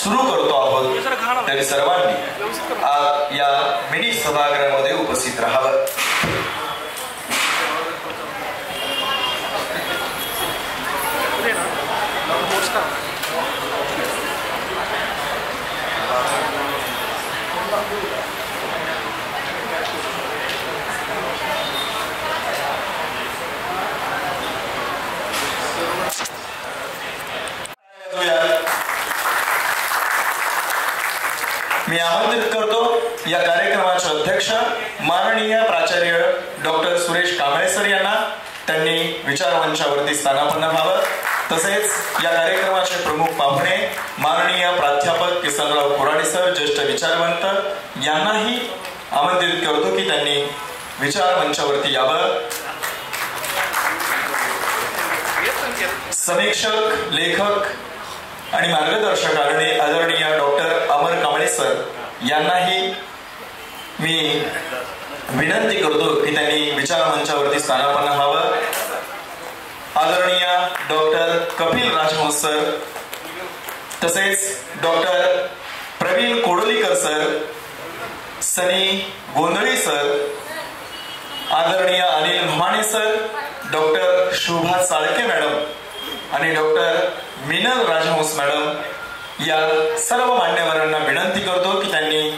सुरू करतो आहोत तरी सर्वांनी या मिनी सभागृहामध्ये उपस्थित राहावं. मी आमंत्रित करतो या कार्यक्रमाचे अध्यक्ष माननीय प्राचार्य डॉक्टर सुरेश कांबळे सर यांना. त्यांनी विचारमंचावरती स्थानापन्न व्हावं. तसेच या कार्यक्रमाचे प्रमुख पाहुणे माननीय प्राध्यापक किसनराव कुराडे सर ज्येष्ठ विचारवंत यांनाही आमंत्रित करतो की त्यांनी विचारमंचावरती यावं. समीक्षक, लेखक आणि मार्गदर्शक आदरणीय डॉक्टर अमर कांबळे सर यांनाही मी विनंती करतो की त्यांनी विचारमंचावरती स्थानापन्न व्हावं. आदरणीय डॉक्टर कपिल राजहंस सर, तसेच डॉक्टर प्रवीण कोडोलीकर सर, सनी गोंधळी सर, आदरणीय अनिल भमाणे सर, डॉक्टर शोभा साळके मॅडम आणि डॉक्टर मिनल राजहंस मॅडम या सर्व मान्यवरांना विनंती करतो की त्यांनी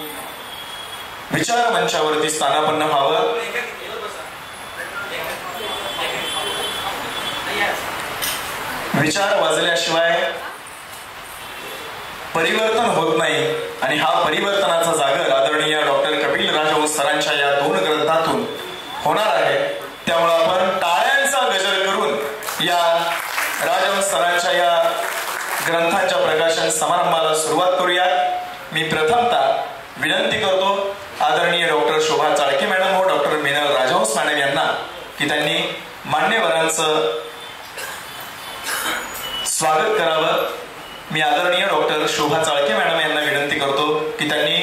विचार मंचावरती स्थानापन्न व्हावं. विचार वाजल्याशिवाय परिवर्तन होत नाही आणि हा परिवर्तनाचा जागर आदरणीय डॉक्टर कपिल राजहंस सरांच्या या 2 ग्रंथातून होणार आहे. त्यामुळे आपण टाळ्यांचा गजर करून या राजहंस सरांच्या या ग्रंथांच्या प्रकाशन समारंभाला सुरुवात करूया. मी प्रथमतः विनंती करतो आदरणीय डॉक्टर शोभा चाळके मॅडम व डॉक्टर मिनल राजहंस मॅडम यांना की त्यांनी मान्यवरांचं स्वागत करावं. मी आदरणीय डॉक्टर शोभा चाळके मॅडम यांना विनंती करतो की त्यांनी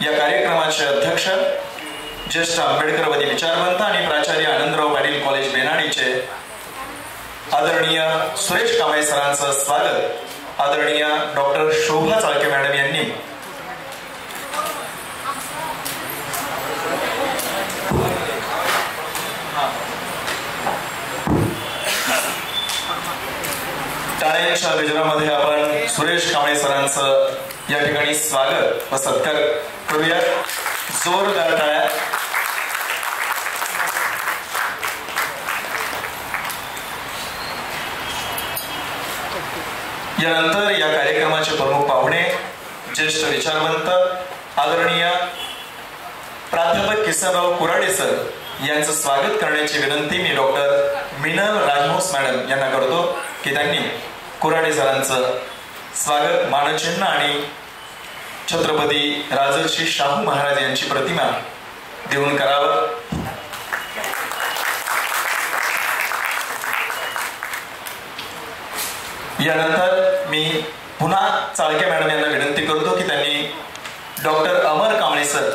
या कार्यक्रमाचे अध्यक्ष ज्येष्ठ आंबेडकरवादी विचारवंत आणि प्राचार्य आनंदराव पाटील कॉलेज बेनाडीचे आदरणीय सुरेश कांबळे सरांचं स्वागत आदरणीय डॉक्टर शोभा चाळके मॅडम यांनी टाळ्यांच्या गजरामध्ये आपण सुरेश कांबळे सरांचं या ठिकाणी स्वागत व सत्कार करूया. जोरदार टाळ्या. यानंतर या कार्यक्रमाचे प्रमुख पाहुणे ज्येष्ठ विचारवंत आदरणीय प्राध्यापक किसनराव कुराडे सर यांचं स्वागत करण्याची विनंती मी डॉक्टर मिनल राजहंस मॅडम यांना करतो की त्यांनी कुराडे सरांचं स्वागत मानचिन्ह आणि छत्रपती राजर्षी शाहू महाराज यांची प्रतिमा देऊन करावं. यानंतर मी पुन्हा चाळके मॅडम यांना विनंती करतो की त्यांनी डॉक्टर अमर कांबळे सर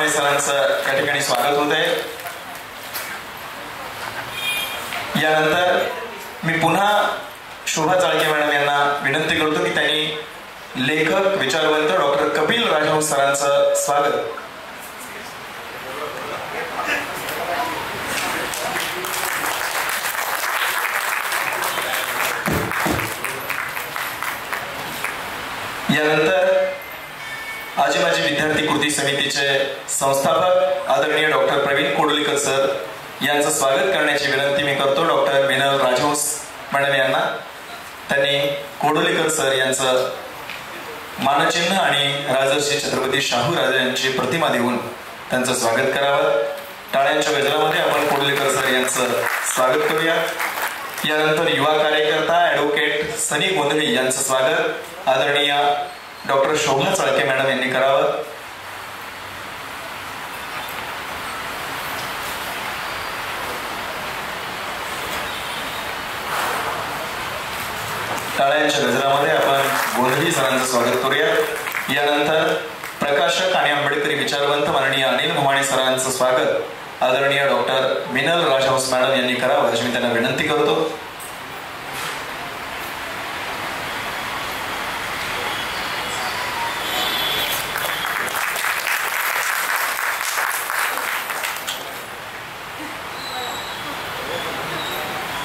सरांचं या ठिकाणी स्वागत होत आहे. यानंतर मी पुन्हा शोभा चाळके मॅडम यांना विनंती करतो की त्यांनी लेखक विचारवंत डॉक्टर कपिल राजहंस सरांचं स्वागत. यानंतर आजी माजी विद्यार्थी कृती समितीचे संस्थापक आदरणीय डॉक्टर प्रवीण कोडोलीकर सर यांचं स्वागत करण्याची विनंती मी करतो डॉक्टर मिनल राजहंस मॅडम यांना. त्यांनी कोडोलीकर सर यांचं मानचिन्ह आणि राजर्षी छत्रपती शाहू राजे यांची प्रतिमा देऊन त्यांचं स्वागत करावं. टाळ्यांच्या गजरामध्ये आपण कोडोलीकर सर यांचं स्वागत करूया. यानंतर युवा कार्यकर्ता ॲडव्होकेट सनी गोंधळी यांचं स्वागत आदरणीय डॉक्टर शोभा चाळके मॅडम यांनी करावं. टाळ्यांच्या गजरामध्ये आपण गोंधळी सरांचं स्वागत करूया. यानंतर प्रकाशक आणि आंबेडकरी विचारवंत माननीय अनिल भमाणे सरांचं स्वागत आदरणीय डॉक्टर मिनल राजहंस मॅडम यांनी करावं अशी मी त्यांना विनंती करतो.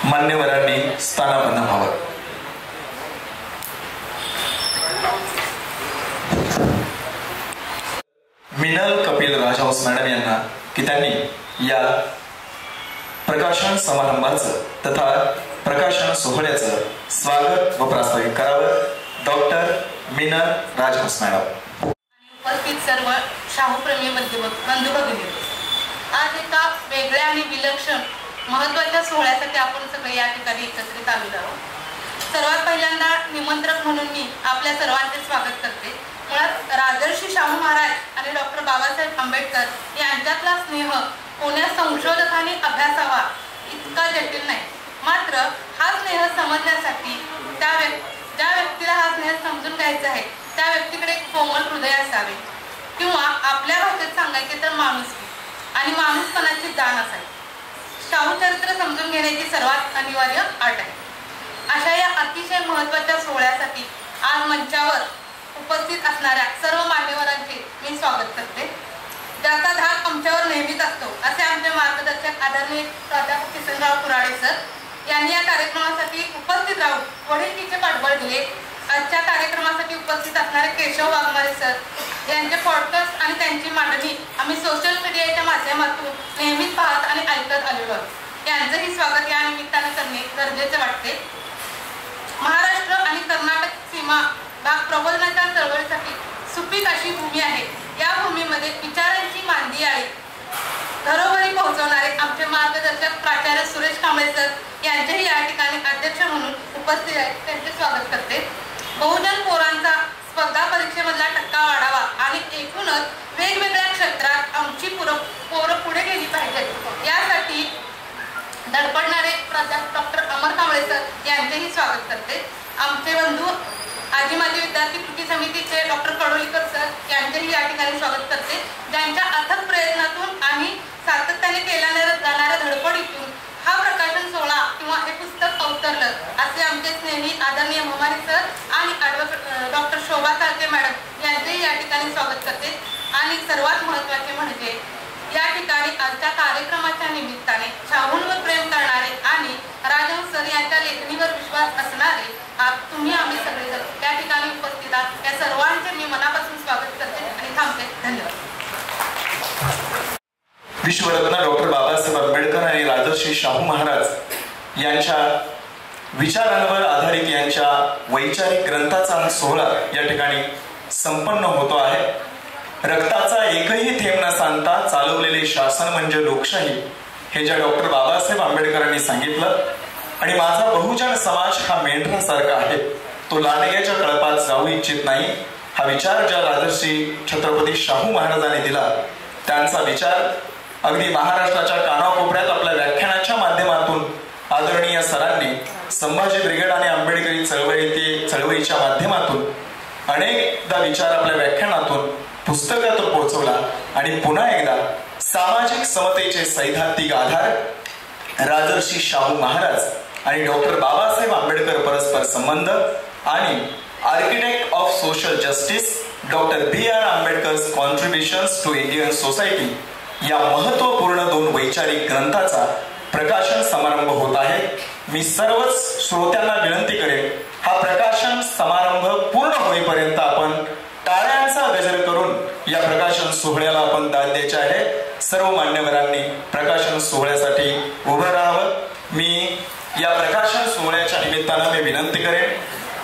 मान्यवरांनी स्थानापन्न व्हावं. मिनल कपिल राजहंस मॅडम यांना की त्यांनी या प्रकाशन समारंभाचं तथा प्रकाशन सोहळ्याचं स्वागत व प्रास्ताविक करावं. Doctor Minal Rajhans madam. उपस्थित सर्व शाहूप्रेमी बंधू भगिनी, आज एका वेगळ्या आणि विलक्षण महत्त्वाच्या सोहळ्यासाठी आपण सगळे या ठिकाणी एकत्रित आलेलो आहोत. सर्वात पहिल्यांदा निमंत्रक म्हणून मी आपल्या सर्वांचे स्वागत करते. मुळात राजर्षी शाहू महाराज आणि डॉक्टर बाबासाहेब आंबेडकर यांच्यातला स्नेह कोण्या संशोधकांनी अभ्यासावा इतका जटिल नाही. मात्र हा स्नेह समजण्यासाठी ज्या व्यक्तीला हा स्नेह समजून घ्यायचा आहे त्या व्यक्तीकडे एक कोमल हृदय असावे, किंवा आपल्या भाषेत सांगायचे तर माणुसकी आणि माणूसपणाची जाण असावी. शाहू चरित्र समजून घेण्याची सर्वात अनिवार्य अट आहे. अशा या अतिशय महत्त्वाच्या सोहळ्यासाठी आज मंचावर उपस्थित असणाऱ्या सर्व मान्यवरांचे मी स्वागत करते. ज्याचा धाक आमच्यावर नेहमीच असतो असे आमचे मार्गदर्शक आदरणीय प्राध्यापक किसनराव कुराडे सर यांनी या कार्यक्रमासाठी उपस्थित राहून वडीलकीचे पाठबळ दिले. आजच्या कार्यक्रमासाठी उपस्थित असणारे केशव वाघमारे सर यांचे पॉडकास्ट आणि त्यांची मांडणी आम्ही सोशल मीडियाच्या माध्यमातून नेहमीच पाहत आणि ऐकत आलेलो आहोत. यांचंही स्वागत या निमित्ताने करणे गरजेचे वाटते. महाराष्ट्र आणि कर्नाटक सीमा भाग प्रबोधनाच्या चळवळीसाठी सुपीक अशी भूमी आहे. या भूमीमध्ये विचारांची मांदी आळी घरोघरी पोहोचवणारे आमचे मार्गदर्शक प्राचार्य सुरेश कांबळे सर यांचेही या ठिकाणी अध्यक्ष म्हणून उपस्थित आहेत. त्यांचे स्वागत करते. बहुजन पोरांचा स्पर्धा परीक्षेमधला टक्का वाढावा आणि एकूणच वेगवेगळ्या क्षेत्रात आमची पोरं पुढे गेली पाहिजेत यासाठी धडपडणारे प्राध्यापक डॉक्टर अमर कांबळे सर यांचेही स्वागत करते. आमचे बंधू आजी माजी विद्यार्थी कृती समितीचे डॉक्टर कडोलीकर सर यांचेही या ठिकाणी स्वागत करते. ज्यांच्या अथक प्रयत्नातून आणि सातत्याने केल्या जाणाऱ्या धडपडीतून हा प्रकाशन सोहळा किंवा हे पुस्तक अवतरलं असे आमचे स्नेही आदरणीय मोमारी सर आणि डॉक्टर शोभा साळके मॅडम यांचेही या ठिकाणी स्वागत करते. आणि सर्वात महत्त्वाचे म्हणजे या ठिकाणी आजच्या कार्यक्रमाच्या निमित्ताने शाहूंवर प्रेम करणारे आणि राजहंस सर यांच्या लेखणीवर विश्वास असणारे तुम्ही आम्ही सगळेजण त्या ठिकाणी उपस्थित आहात. या सर्वांचे मी मनापासून स्वागत करते आणि थांबते. धन्यवाद. विश्वरत्न डॉक्टर बाबासाहेब आंबेडकर आणि राजर्षी शाहू महाराज यांच्या विचारांवर आधारित यांच्या वैचारिक ग्रंथाचा हा सोहळा या ठिकाणी संपन्न होतो आहे. रक्ताचा एकही थेंब न सांडता चालवलेले शासन म्हणजे लोकशाही हे ज्या डॉक्टर बाबासाहेब आंबेडकरांनी सांगितलं. आणि माझा बहुजन समाज हा मेंढरासारखा आहे, तो लांडग्याच्या कळपात जाऊ इच्छित नाही. हा विचार ज्या राजर्षी छत्रपती शाहू महाराजांनी दिला त्यांचा विचार अगदी महाराष्ट्राच्या कानाकोपऱ्यात आपल्या व्याख्यानाच्या माध्यमातून आदरणीय सरांनी संभाजी ब्रिगेड आणि आंबेडकरी चळवळीच्या माध्यमातून अनेकदा विचार आपल्या व्याख्यानातून पुस्तकात पोहोचवला. आणि पुन्हा एकदा सामाजिक समतेचे सैद्धांतिक आधार राजर्षी शाहू महाराज आणि डॉक्टर बाबासाहेब आंबेडकर परस्पर संबंध आणि architect of social justice doctor B.R. Ambedkar's contributions to Indian society या महत्वपूर्ण दोन वैचारिक ग्रंथाचा प्रकाशन समारंभ होत आहे. मी सर्वच श्रोत्यांना विनंती करेन, हा प्रकाशन समारंभ पूर्ण होईपर्यंत आपण टाळ्यांचा गजर करून या प्रकाशन सोहळ्याला आपण दाद द्यायचे आहे. सर्व मान्यवरांनी प्रकाशन सोहळ्यासाठी उभं राहावं. मी या प्रकाशन सोहळ्याच्या निमित्तानं मी विनंती करेन,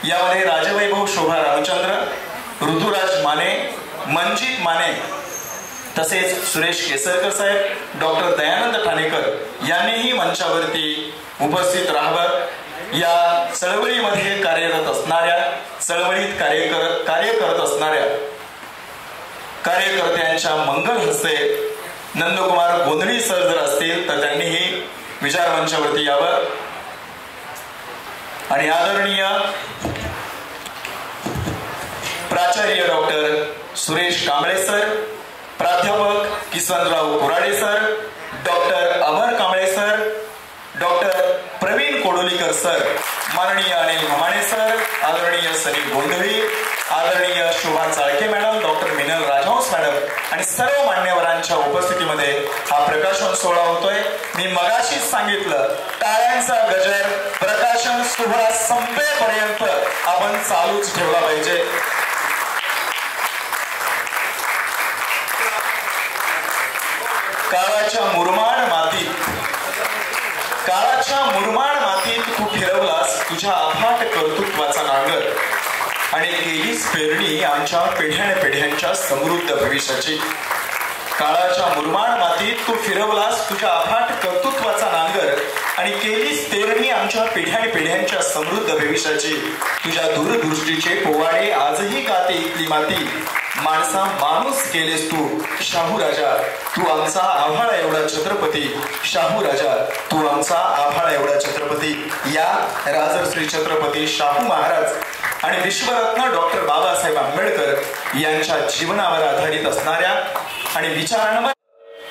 यामध्ये राजवैभव शोभा रामचंद्र, ऋतुराज माने, मनजित माने तसेच सुरेश केसरकर साहेब, डॉक्टर दयानंद ठाणेकर यांनीही मंचावरती उपस्थित राहावं. या चळवळीमध्ये कार्यरत असणाऱ्या, चळवळीत कार्य करत असणाऱ्या कार्यकर्त्यांच्या मंगल हस्ते नंदकुमार गोंधळी सर जर असतील तर त्यांनीही विचार मंचावरती यावं. आणि आदरणीय प्राचार्य डॉक्टर सुरेश कांबळे सर, प्राध्यापक Kisanrao Kurade sir, doctor Amar Kamble sir, doctor Pravin Kodolikar sir, माननीय अनिल मामाणे सर, आदरणीय सलीम गोंधळी, आदरणीय Shobha Chalke madam, doctor Minal Rajhans madam आणि सर्व मान्यवरांच्या उपस्थितीमध्ये हा प्रकाशन सोहळा होतोय. मी मगाशीच सांगितलं, टाळ्यांचा गजर प्रकाशन सोहळा संपेपर्यंत आपण चालूच ठेवला पाहिजे. काळाच्या मुरमाड मातीत तू फिरवलास तुझ्या अफाट कर्तृत्वाचा नांगर आणि केलीस पेरणी आमच्या पिढ्यानपिढ्यांच्या समृद्ध भविष्याची. काळाच्या मुरमाड मातीत तू फिरवलास तुझ्या अफाट कर्तृत्वाचा नांगर आणि केलीस पेरणी आमच्या पिढ्यानपिढ्यांच्या समृद्ध भविष्याची. तुझ्या दूरदृष्टीचे पोवाडे आजही गाते इथली माती. माणसा माणूस केलेस तू शाहू राजा, तू आमचा आभाळा एवढा छत्रपती. शाहू राजा, तू आमचा आभाळा एवढा छत्रपती. या राजश्री छत्रपती शाहू महाराज आणि विश्वरत्न डॉक्टर बाबासाहेब आंबेडकर यांच्या जीवनावर आधारित असणाऱ्या आणि विचारांवर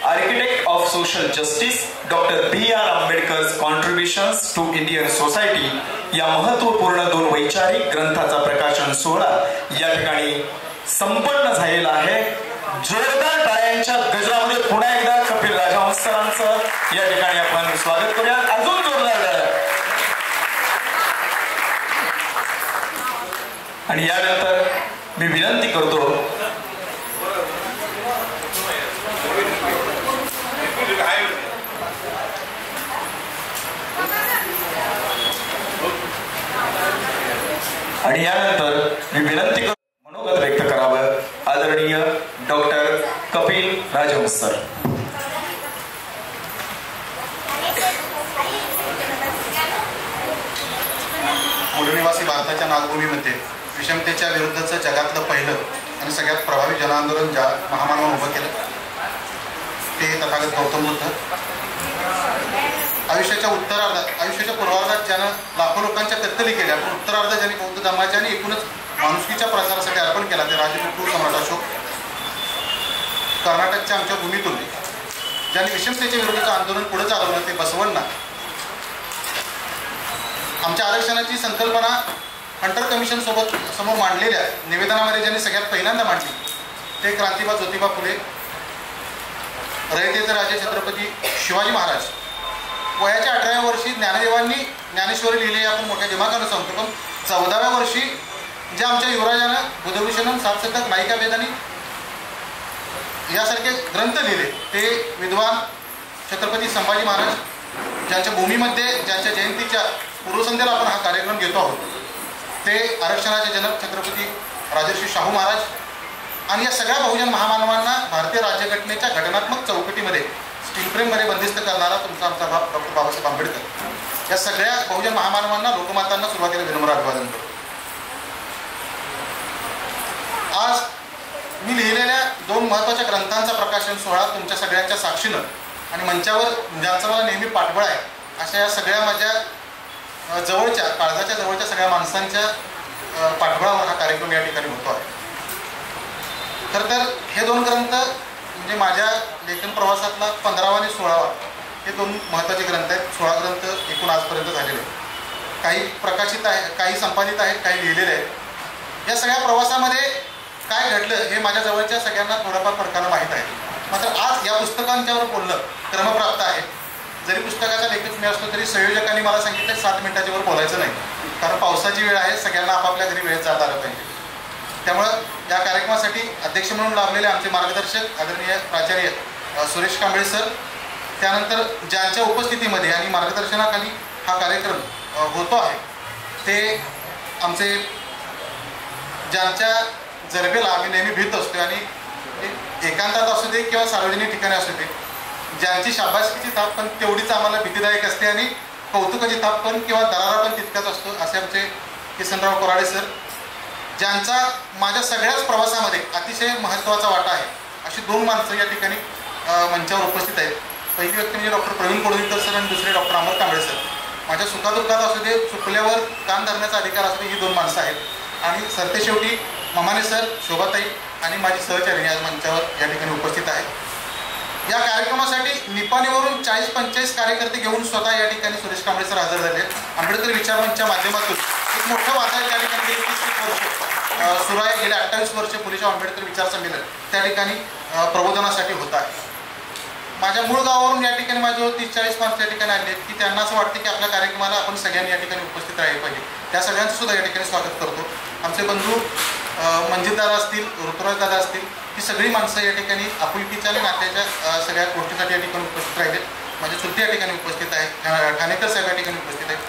architect of social justice doctor B.R. Ambedkar's contributions to Indian society या महत्वपूर्ण 2 वैचारिक ग्रंथाचा प्रकाशन सोहळा या ठिकाणी संपन्न झालेला आहे. जोरदार टाळ्यांच्या गजरामध्ये पुन्हा एकदा कपिल राजहंस सरांचं या ठिकाणी आपण स्वागत करूया. अजून जोरदार टाळ्या. आणि यानंतर मी विनंती करतो मनोगत व्यक्त करावं आदरणीय डॉक्टर कपिल राजहंस सर. मूळनिवासी भारताच्या नागभूमीमध्ये विषमतेच्या विरुद्धचं जगातलं पहिलं आणि सगळ्यात प्रभावी जनआंदोलन ज्या महामानवानं उभं केलं ते तथागत गौतम बुद्ध. आयुष्याच्या पूर्वार्धात ज्यानं लाखो लोकांच्या कत्तली केल्या, पण उत्तरार्धात ज्यांनी बौद्ध धर्माच्या आणि एकूणच माणुसकीच्या प्रसारासाठी अर्पण केला ते राजगुरू सम्राट अशोक. कर्नाटकच्या आमच्या भूमीतून ज्यांनी विषमतेच्या विरुद्धचं आंदोलन पुढे चालवलं ते बसवण्णा. आमच्या आरक्षणाची संकल्पना हंटर कमिशन सोबत समोर मांडलेल्या निवेदनामध्ये ज्यांनी सगळ्यात पहिल्यांदा मांडली ते क्रांतिबा ज्योतिबा फुले, रयतेचे राजे छत्रपती शिवाजी महाराज. वयाच्या 18व्या वर्षी ज्ञानदेवांनी ज्ञानेश्वरी लिहिली आपण मोठ्या दिमागानं सांगतो, पण 14व्या वर्षी जे आमच्या युवराजानं बुधभूषणम, सातशतक, नायिका वेदानी यासारखे ग्रंथ लिहिले ते विद्वान छत्रपती संभाजी महाराज ज्यांच्या भूमीमध्ये ज्यांच्या जयंतीच्या पूर्वसंध्येला आपण हा कार्यक्रम घेतो आहोत ते आरक्षणाचे जनक छत्रपती राजर्षी शाहू महाराज. आणि या सगळ्या बहुजन महामानवांना भारतीय राज्यघटनेच्या घटनात्मक चौकटीमध्ये स्टील फ्रेममध्ये बंदिस्त करणारा तुमचा आमचा बाप डॉक्टर बाबासाहेब आंबेडकर. या सगळ्या बहुजन महामानवांना, लोकमातांना सुरुवातीला विनम्र अभिवादन करतो. आज मी लिहिलेल्या 2 महत्त्वाच्या ग्रंथांचा प्रकाशन सोहळा तुमच्या सगळ्यांच्या साक्षीनं आणि मंचावर ज्यांचा मला नेहमी पाठबळ आहे अशा या सगळ्या माझ्या काळजाच्या जवळच्या सगळ्या माणसांच्या पाठबळावर हा कार्यक्रम या ठिकाणी होतो आहे. खरं तर हे 2 ग्रंथ म्हणजे माझ्या लेखन प्रवासातला 15वा आणि 16वा हे 2 महत्त्वाचे ग्रंथ आहेत. 16 ग्रंथ एकूण आजपर्यंत झालेले आहेत. काही प्रकाशित आहेत, काही संपादित आहेत, काही लिहिलेले आहेत. या सगळ्या प्रवासामध्ये काय घडलं हे माझ्या जवळच्या सगळ्यांना थोडंफार फरकानं माहीत आहे. मात्र आज या पुस्तकांच्यावर बोलणं क्रमप्राप्त आहे. जरी पुस्तकाचा लेखक मी असलो तरी संयोजकांनी मला सांगितलं 7 मिनिटाच्या वर बोलायचं नाही, कारण पावसाची वेळ आहे, सगळ्यांना आपापल्या घरी वेळेत जाता आलं पाहिजे. त्यामुळं या कार्यक्रमासाठी अध्यक्ष म्हणून लाभलेले आमचे मार्गदर्शक आदरणीय प्राचार्य सुरेश कांबळे सर, त्यानंतर ज्यांच्या उपस्थितीमध्ये आणि मार्गदर्शनाखाली हा कार्यक्रम होतो आहे ते आमचे ज्यांच्या जरबेला आम्ही नेहमी भीत असतो आणि एकांतात असू दे किंवा सार्वजनिक ठिकाणी असू दे, ज्यांची शाबासकीची थाप पण तेवढीच आम्हाला भीतीदायक असते आणि कौतुकाची थाप पण किंवा दरारा पण तितकाच असतो, असे आमचे किसनराव कोराडे सर, ज्यांचा माझ्या सगळ्याच प्रवासामध्ये अतिशय महत्त्वाचा वाटा आहे. अशी 2 माणसं या ठिकाणी मंचावर उपस्थित आहेत. पहिली व्यक्ती म्हणजे डॉक्टर प्रवीण कोडोलीकर सर आणि दुसरे डॉक्टर अमर कांबळे सर. माझ्या सुखादुःखात असू दे, चुकल्यावर कान धरण्याचा अधिकार असू दे, ही 2 माणसं आहेत. आणि सरतेशेवटी मामाने सर, शोभाताई आणि माझी सहचारिणी आज मंचावर या ठिकाणी उपस्थित आहेत. या कार्यक्रमासाठी निपाणीवरून 40-45 कार्यकर्ते घेऊन स्वतः या ठिकाणी सुरेश कांबळे सर हजर झाले. आंबेडकर विचार मंचच्या माध्यमातून एक मोठं वादळ त्या ठिकाणी 21 वर्ष सुरू आहे. गेले 28 वर्ष पुढेच्या आंबेडकर विचार संमेलन त्या ठिकाणी प्रबोधनासाठी होत आहे. माझ्या मूळ गावावरून या ठिकाणी माझ्याजवळ 30-40 माणसं या ठिकाणी आले की त्यांना असं वाटतं की आपल्या कार्यक्रमाला आपण सगळ्यांनी या ठिकाणी उपस्थित राहिले पाहिजे. त्या सगळ्यांचं सुद्धा या ठिकाणी स्वागत करतो. आमचे बंधू मंजितदादा असतील, ऋतुराज दादा असतील, ही सगळी माणसं या ठिकाणी आपुलकीच्या आणि नात्याच्या सगळ्या गोष्टीसाठी या ठिकाणी उपस्थित राहिले. माझे चुलते या ठिकाणी उपस्थित आहेत, ठाणेकर साहेब या ठिकाणी उपस्थित आहेत.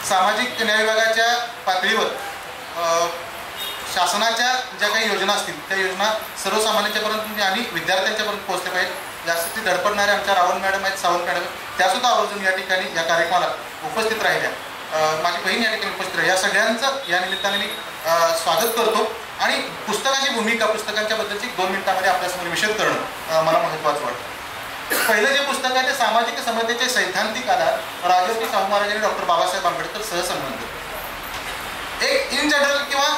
सामाजिक न्याय विभागाच्या पातळीवर शासनाच्या ज्या काही योजना असतील त्या योजना सर्वसामान्यांच्यापर्यंत आणि विद्यार्थ्यांच्यापर्यंत पोहोचल्या पाहिजेत. जास्ती धडपडणारे आमच्या रावल मॅडम आहेत, सावंत मॅडम, त्यासुद्धा आवर्जून या ठिकाणी या कार्यक्रमाला उपस्थित राहिल्या. माझी बहीण या ठिकाणी उपस्थित राहिली. या सगळ्यांचं या निमित्ताने मी स्वागत करतो. आणि पुस्तकाची भूमिका, पुस्तकांच्या बद्दलची 2 मिनिटांमध्ये आपल्यासमोर विशद करणं मला महत्त्वाचं वाटतं. पहिलं जे पुस्तक आहे ते सामाजिक समतेचे सैद्धांतिक आधार, राजर्षी शाहू महाराज आणि डॉक्टर बाबासाहेब आंबेडकर सहसंबंध. एक इन जनरल किंवा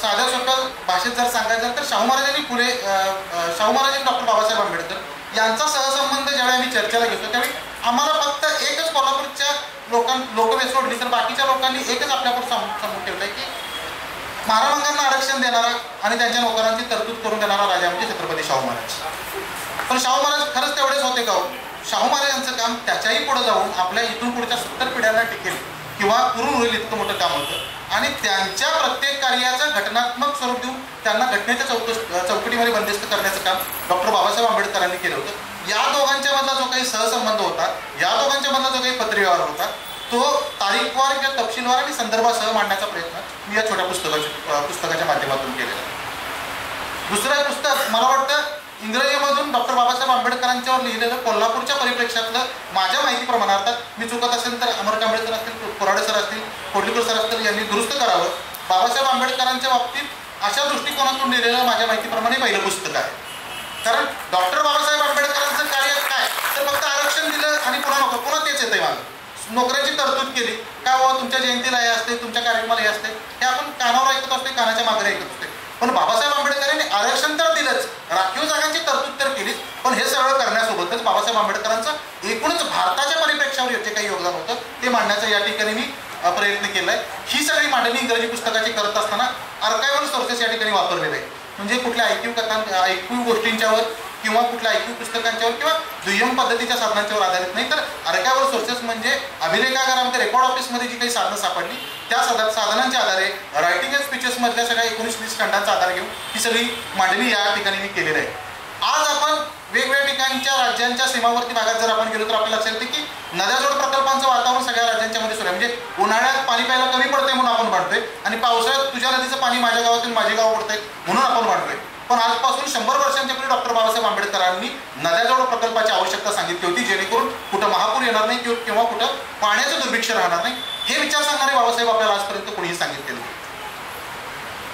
साध्या सोप्या भाषेत जर सांगायचं झालं तर शाहू महाराज आणि डॉक्टर बाबासाहेब आंबेडकर यांचा सहसंबंध ज्यावेळी आम्ही चर्चेला घेतो त्यावेळी आम्हाला फक्त एकच कोल्हापूरच्या लोकवेस सोडली तर बाकीच्या लोकांनी एकच आपल्याकडे समोर ठेवलंय की महाराजांना आरक्षण देणारा आणि त्यांच्या नोकरांची तरतूद करून देणारा राजा म्हणजे छत्रपती शाहू महाराज. पण शाहू महाराज खरंच तेवढेच होते का हो? शाहू महाराजांचं काम त्याच्याही पुढे जाऊन आपल्या इथून पुढच्या 70 पिढ्यांना टिकेल किंवा पुरून होईल इतकं मोठं काम होतं. आणि त्यांच्या प्रत्येक कार्याचं घटनात्मक स्वरूप देऊन त्यांना घटनेच्या चौकटीमध्ये बंदिस्त करण्याचं काम डॉक्टर बाबासाहेब आंबेडकरांनी केलं होतं. या दोघांच्या मधला जो काही सहसंबंध होता, या दोघांच्या मधला जो काही पत्रव्यवहार होता तो तारीखवार किंवा तपशीलवार आणि संदर्भासह मांडण्याचा प्रयत्न मी या छोट्या पुस्तकाच्या माध्यमातून केलेला. दुसरं पुस्तक मला वाटतं इंग्रजीमधून डॉक्टर बाबासाहेब आंबेडकरांच्यावर लिहिलेलं कोल्हापूरच्या परिप्रेक्षातलं माझ्या माहितीप्रमाणे, अर्थात मी चुकत असेल तर अमर कांबळेकर असतील, कोराडे सर असतील, कोडलीकर सर असतील यांनी दुरुस्त करावं. बाबासाहेब आंबेडकरांच्या बाबतीत अशा दृष्टिकोनातून लिहिलेलं माझ्या माहितीप्रमाणे पहिलं पुस्तक आहे. कारण डॉक्टर बाबासाहेब आंबेडकरांचं कार्य काय तर फक्त आरक्षण दिलं आणि पुन्हा तेच येतंय मागं. नोकऱ्याची तरतूद केली काय बाबा, तुमच्या जयंतीला हे असते, तुमच्या कार्यक्रमाला हे असते, हे आपण कानावर ऐकत असते, कानाच्या मागे ऐकत असते. पण बाबासाहेब आंबेडकरांनी आरक्षण तर दिलंच, राखीव जागांची तरतूद तर केलीच, पण हे सगळं करण्यासोबतच बाबासाहेब आंबेडकरांचं एकूणच भारताच्या परिप्रेक्षावर जे काही योगदान होतं ते मांडण्याचा या ठिकाणी मी प्रयत्न केलाय. ही सगळी मांडणी इंग्रजी पुस्तकाची करत असताना आर्कायव्हल सोर्सेस या ठिकाणी वापरलेले आहे. म्हणजे कुठल्या ऐक्यू गोष्टींच्यावर किंवा कुठल्या ऐक्यू पुस्तकांच्यावर किंवा दुय्यम पद्धतीच्या साधनांच्यावर आधारित नाही, तर आर्कायव्हल सोर्सेस म्हणजे अभिलेखागारामध्ये रेकॉर्ड ऑफिसमध्ये जी काही साधनं सापडली त्या साधनांच्या आधारे रायटिंग अँड स्पीचेस मधल्या सगळ्या 19-20 खंडांचा आधार घेऊन ही सगळी मांडणी या ठिकाणी मी केलेली आहे. आज आपण वेगवेगळ्या ठिकाणच्या राज्यांच्या सीमावर्ती भागात जर आपण गेलो तर आपल्याला लक्षात येते की नद्याजोड प्रकल्पांचं वातावरण सगळ्या राज्यांच्या मध्ये सुरू आहे. म्हणजे उन्हाळ्यात पाणी प्यायला कमी पडतंय म्हणून आपण वाढतोय आणि पावसाळ्यात तुझ्या नदीचं पाणी माझ्या गावातून माझे गाव पडतंय म्हणून आपण वाढतोय. पण आजपासून 100 वर्षांच्या पूर्वी डॉक्टर बाबासाहेब आंबेडकरांनी नद्याजोड प्रकल्पाची आवश्यकता सांगितली होती, जेणेकरून कुठं महापूर येणार नाही किंवा कुठं पाण्याचं दुर्भिक्ष राहणार नाही. हे विचार सांगणारे बाबासाहेब आपल्याला आजपर्यंत कोणीही सांगितलेलं नाही.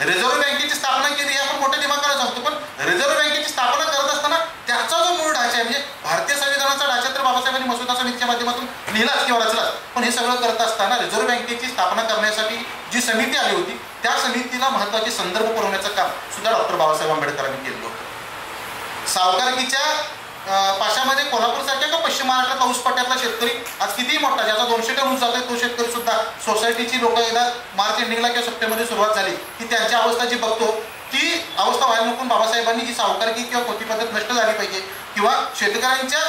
रिझर्व्ह बँकेची स्थापना केली हे आपण मोठ्या दिमागाला सांगतो, पण रिझर्व्ह बँकेची स्थापना करत असताना त्याचा जो मूळ ढाचा आहे म्हणजे भारतीय संविधानाचा ढाचा तर बाबासाहेबांनी मसुदा समितीच्या माध्यमातून लिहिलाच किंवा रचलाच, पण हे सगळं करत असताना रिझर्व्ह बँकेची स्थापना करण्यासाठी जी समिती आली होती त्या समितीला महत्त्वाचे संदर्भ पुरवण्याचं काम सुद्धा डॉक्टर बाबासाहेब आंबेडकरांनी केलं होतं. सावकारकीच्या पाशामध्ये कोल्हापूरसारख्या का पश्चिम महाराष्ट्रात ऊस पट्ट्यातला शेतकरी आज कितीही मोठा, ज्याचा 200 टन ऊस जातोय तो शेतकरी सुद्धा सोसायटीची लोक एकदा मार्च एंडिंगला किंवा सप्टेंबरमध्ये सुरुवात झाली की त्यांची अवस्था जी बघतो ती अवस्था व्हायला नको. बाबासाहेबांनी ही सावकारकी किंवा कोती पद्धत नष्ट झाली पाहिजे किंवा शेतकऱ्यांच्या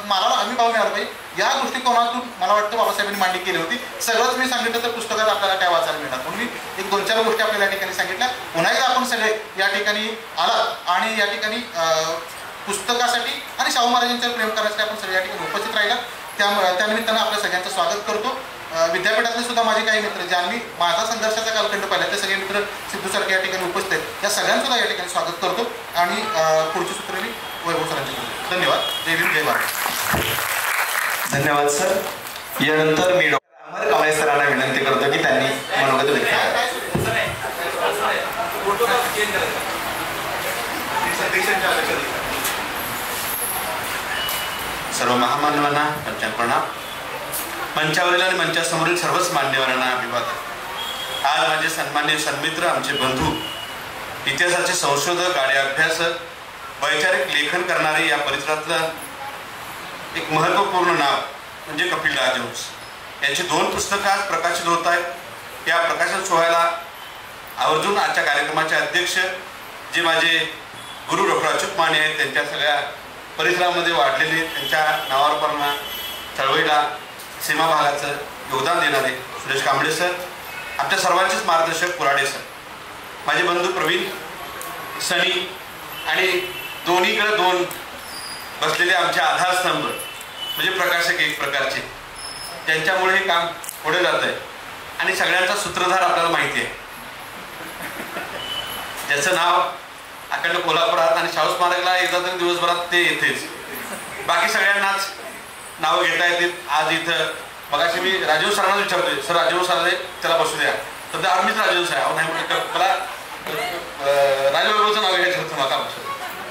मालाला हमी भाव मिळाला पाहिजे या दृष्टिकोनातून मला वाटतं बाबासाहेबांनी मांडणी केली होती. सगळंच मी सांगितलं तर पुस्तकात आपल्याला काय वाचायला मिळणार, म्हणून मी एक 2-4 गोष्टी आपल्याला या ठिकाणी सांगितल्या. पुन्हा एकदा आपण सगळे या ठिकाणी आलात आणि या ठिकाणी पुस्तकासाठी आणि शाहू महाराजांच्यावर प्रेम करण्यासाठी आपण सगळे या ठिकाणी उपस्थित राहिला. त्यानिमित्तानं आपल्या सगळ्यांचं स्वागत करतो. विद्यापीठातले सुद्धा माझे काही मित्र ज्यांनी माझा संघर्षाचा कालखंड पाहिला ते सगळे मित्र सिद्धूसारखे या ठिकाणी उपस्थित आहेत, या सगळ्यांसुद्धा या ठिकाणी स्वागत करतो आणि पुढची सूत्र मी वैभव सरांची करतो. धन्यवाद. जय भीम, जय भारत. धन्यवाद सर. यानंतर मी डॉक्टर अमर कांबळे सरांना विनंती करतो की त्यांनी मनोगत व्यक्त करावे. सर्व महामानवांना प्रणाम. मंचावरील आणि मंचासमोरील सर्वच मान्यवरांना अभिवादन. आज माझे सन्माननीय सन्मित्र, आमचे बंधू, इतिहासाचे संशोधक आणि अभ्यासक वैचारिक लेखन करणारे या परिसरातलं एक महत्त्वपूर्ण नाव म्हणजे कपिल राजहंस यांची 2 पुस्तकं आज प्रकाशित होत आहेत। या प्रकाशन सोहळ्याला आवर्जून आजच्या कार्यक्रमाचे अध्यक्ष जे माझे गुरु डॉक्टर अच्युत माने आहेत, त्यांच्या सगळ्या परिसरामध्ये वाढलेले त्यांच्या नावावर पण चळवळीला सीमा भागाचं योगदान देणारे सुरेश कांबळे सर, आमच्या सर्वांचेच मार्गदर्शक कुराडे सर, माझे बंधू प्रवीण सनी आणि दोन्हीकडे 2 बसलेले आमचे आधारस्तंभ म्हणजे प्रकाशक एक प्रकारचे, त्यांच्यामुळे हे काम पुढे जात आहे। आणि सगळ्यांचा सूत्रधार आपल्याला माहिती आहे, ज्याचं नाव अखंड कोल्हापुरात आणि शाहू स्मारकला एकदा तरी दिवसभरात ते येतेच, बाकी सगळ्यांनाच नावं घेता येतील। आज इथं मगाशी मी राजीव सरांना विचारतोय, सर राजीव सर त्याला बसू द्या, तर ते आर्मीच राजीव सर आहे, नाही म्हटलं मला राजवैभवचं नाव घ्यायचं होतं मला बसू,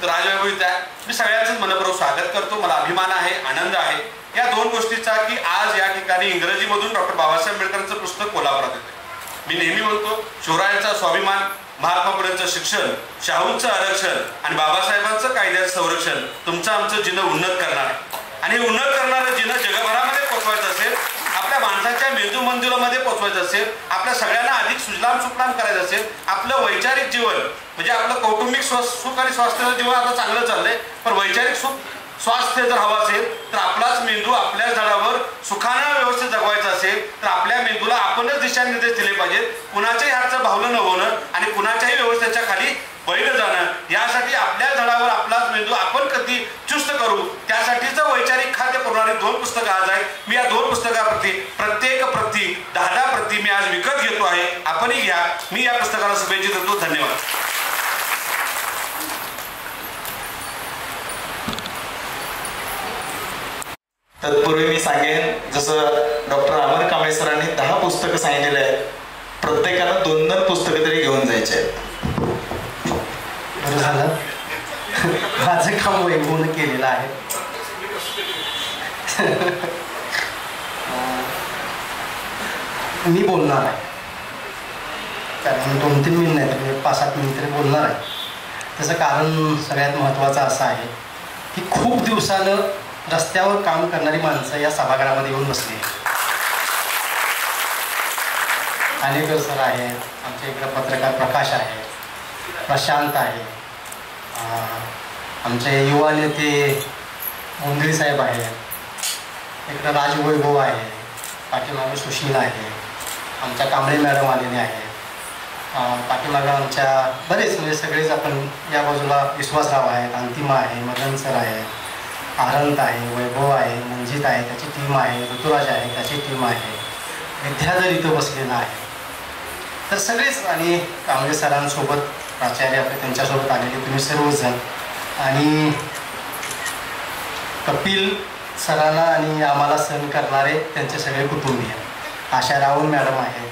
तर राजवैभव इथं आहे। मी सगळ्यांचंच मनपूर्वक स्वागत करतो, मला अभिमान आहे, आनंद आहे या 2 गोष्टीचा की आज या ठिकाणी इंग्रजीमधून डॉक्टर बाबासाहेब आंबेडकरांचं पुस्तक कोल्हापुरात येतं। मी नेहमी म्हणतो शिवरायांचा स्वाभिमान, महात्मा फुलेंचं शिक्षण, शाहूंचं आरक्षण आणि बाबासाहेबांचं कायद्याचं संरक्षण तुमचं आमचं जिनं उन्नत करणार आहे। आणि हे उन्नत करणारं जिनं जगभरामध्ये पोचवायचं असेल, आपल्या माणसाच्या मेंदू मंदिरामध्ये पोचवायचं असेल, आपल्या सगळ्यांना अधिक सुजलाम सुफलाम करायचं असेल, आपलं वैचारिक जीवन म्हणजे आपलं कौटुंबिक सुख आणि स्वास्थ्याचं जीवन आता चांगलं चाललंय, पण वैचारिक सुख स्वास्थ्य जर हवं असेल तर आपलाच मेंदू आपल्याच झाडावर सुखानं व्यवस्थित जगवायचा असेल तर आपल्या मेंदूला आपणच दिशानिर्देश दिले पाहिजेत, कुणाच्याही हातचं भावलं न होणं आणि कुणाच्याही व्यवस्थेच्या खाली बैल जाणं, यासाठी आपल्या झाडावर आपलाच मेंदू आपण कधी चुस्त करू त्यासाठीचं वैचारिक खाद्य पुरवणारी 2 पुस्तकं आज आहेत। मी या 2 पुस्तकाप्रती प्रत्येक प्रती 10 प्रती मी आज विकत घेतो आहे, आपणही घ्या। मी या पुस्तकाला शुभेच्छा देतो। धन्यवाद। तत्पूर्वी मी सांगेन, जसं डॉक्टर अमर कांबळे सरांनी 10 पुस्तकं सांगितलेले आहेत, प्रत्येकाला 2-2 पुस्तकं तरी घेऊन जायचे आहेत। बरं झालं, माझं काम वैभवनं केलेलं आहे। मी बोलणार आहे, कारण 2-3 मिनिट नाही तर 5-7 मिनिट तरी बोलणार आहे। त्याचं कारण सगळ्यात महत्त्वाचं असं आहे की खूप दिवसानं रस्त्यावर काम करणारी माणसं या सभागृहामध्ये येऊन बसली। अनेक सर आहेत, आमच्या इकडं पत्रकार प्रकाश आहे, प्रशांत आहे, आमचे युवा नेते मुंदळी साहेब आहेत, इकडं राजवैभव आहे, पाठीमागं सुशील आहे, आमच्या कांबळे मॅडम आलेले आहेत, पाठीमागं आमच्या बरेच म्हणजे सगळेच आपण या बाजूला विश्वासराव आहेत, अंतिमा आहे, मदन सर आहे, आनंद आहे, वैभव आहे, मंजित आहे त्याची टीम आहे, ऋतुराज आहे त्याची टीम आहे, विद्याधर इथं बसलेला आहे, तर सगळेच आणि कांबळे सरांसोबत प्राचार्य आपले त्यांच्यासोबत आलेले तुम्ही सर्वजण आणि कपिल सरांना आणि आम्हाला सहन करणारे त्यांचे सगळे कुटुंबीय, आशा रावण मॅडम आहेत,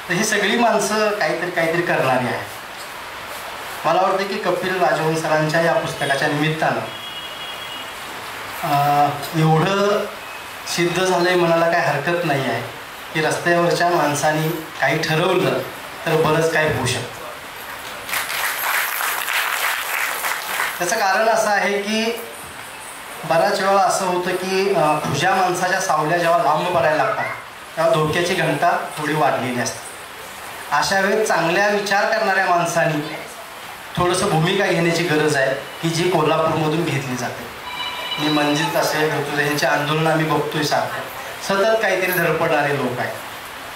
तर ही सगळी माणसं काहीतरी करणारी आहेत। मला वाटतं की कपिल राजहंस सरांच्या या पुस्तकाच्या निमित्तानं एवढं सिद्ध झालंय म्हणायला काही हरकत नाही आहे की रस्त्यावरच्या माणसांनी काही ठरवलं तर बरंच काही होऊ शकतं। त्याचं कारण असं आहे की बऱ्याच वेळा असं होतं की खुज्या माणसाच्या सावल्या जेव्हा लांब पडायला लागतात तेव्हा धोक्याची घंटा थोडी वाढलेली असते। अशा वेळेस चांगल्या विचार करणाऱ्या माणसांनी थोडंसं भूमिका घेण्याची गरज आहे की जी कोल्हापूरमधून घेतली जाते। मी मंजित असेल ऋतुराज यांचे आंदोलन आम्ही बघतोय सारखं, सतत काहीतरी धडपडणारे लोक आहेत।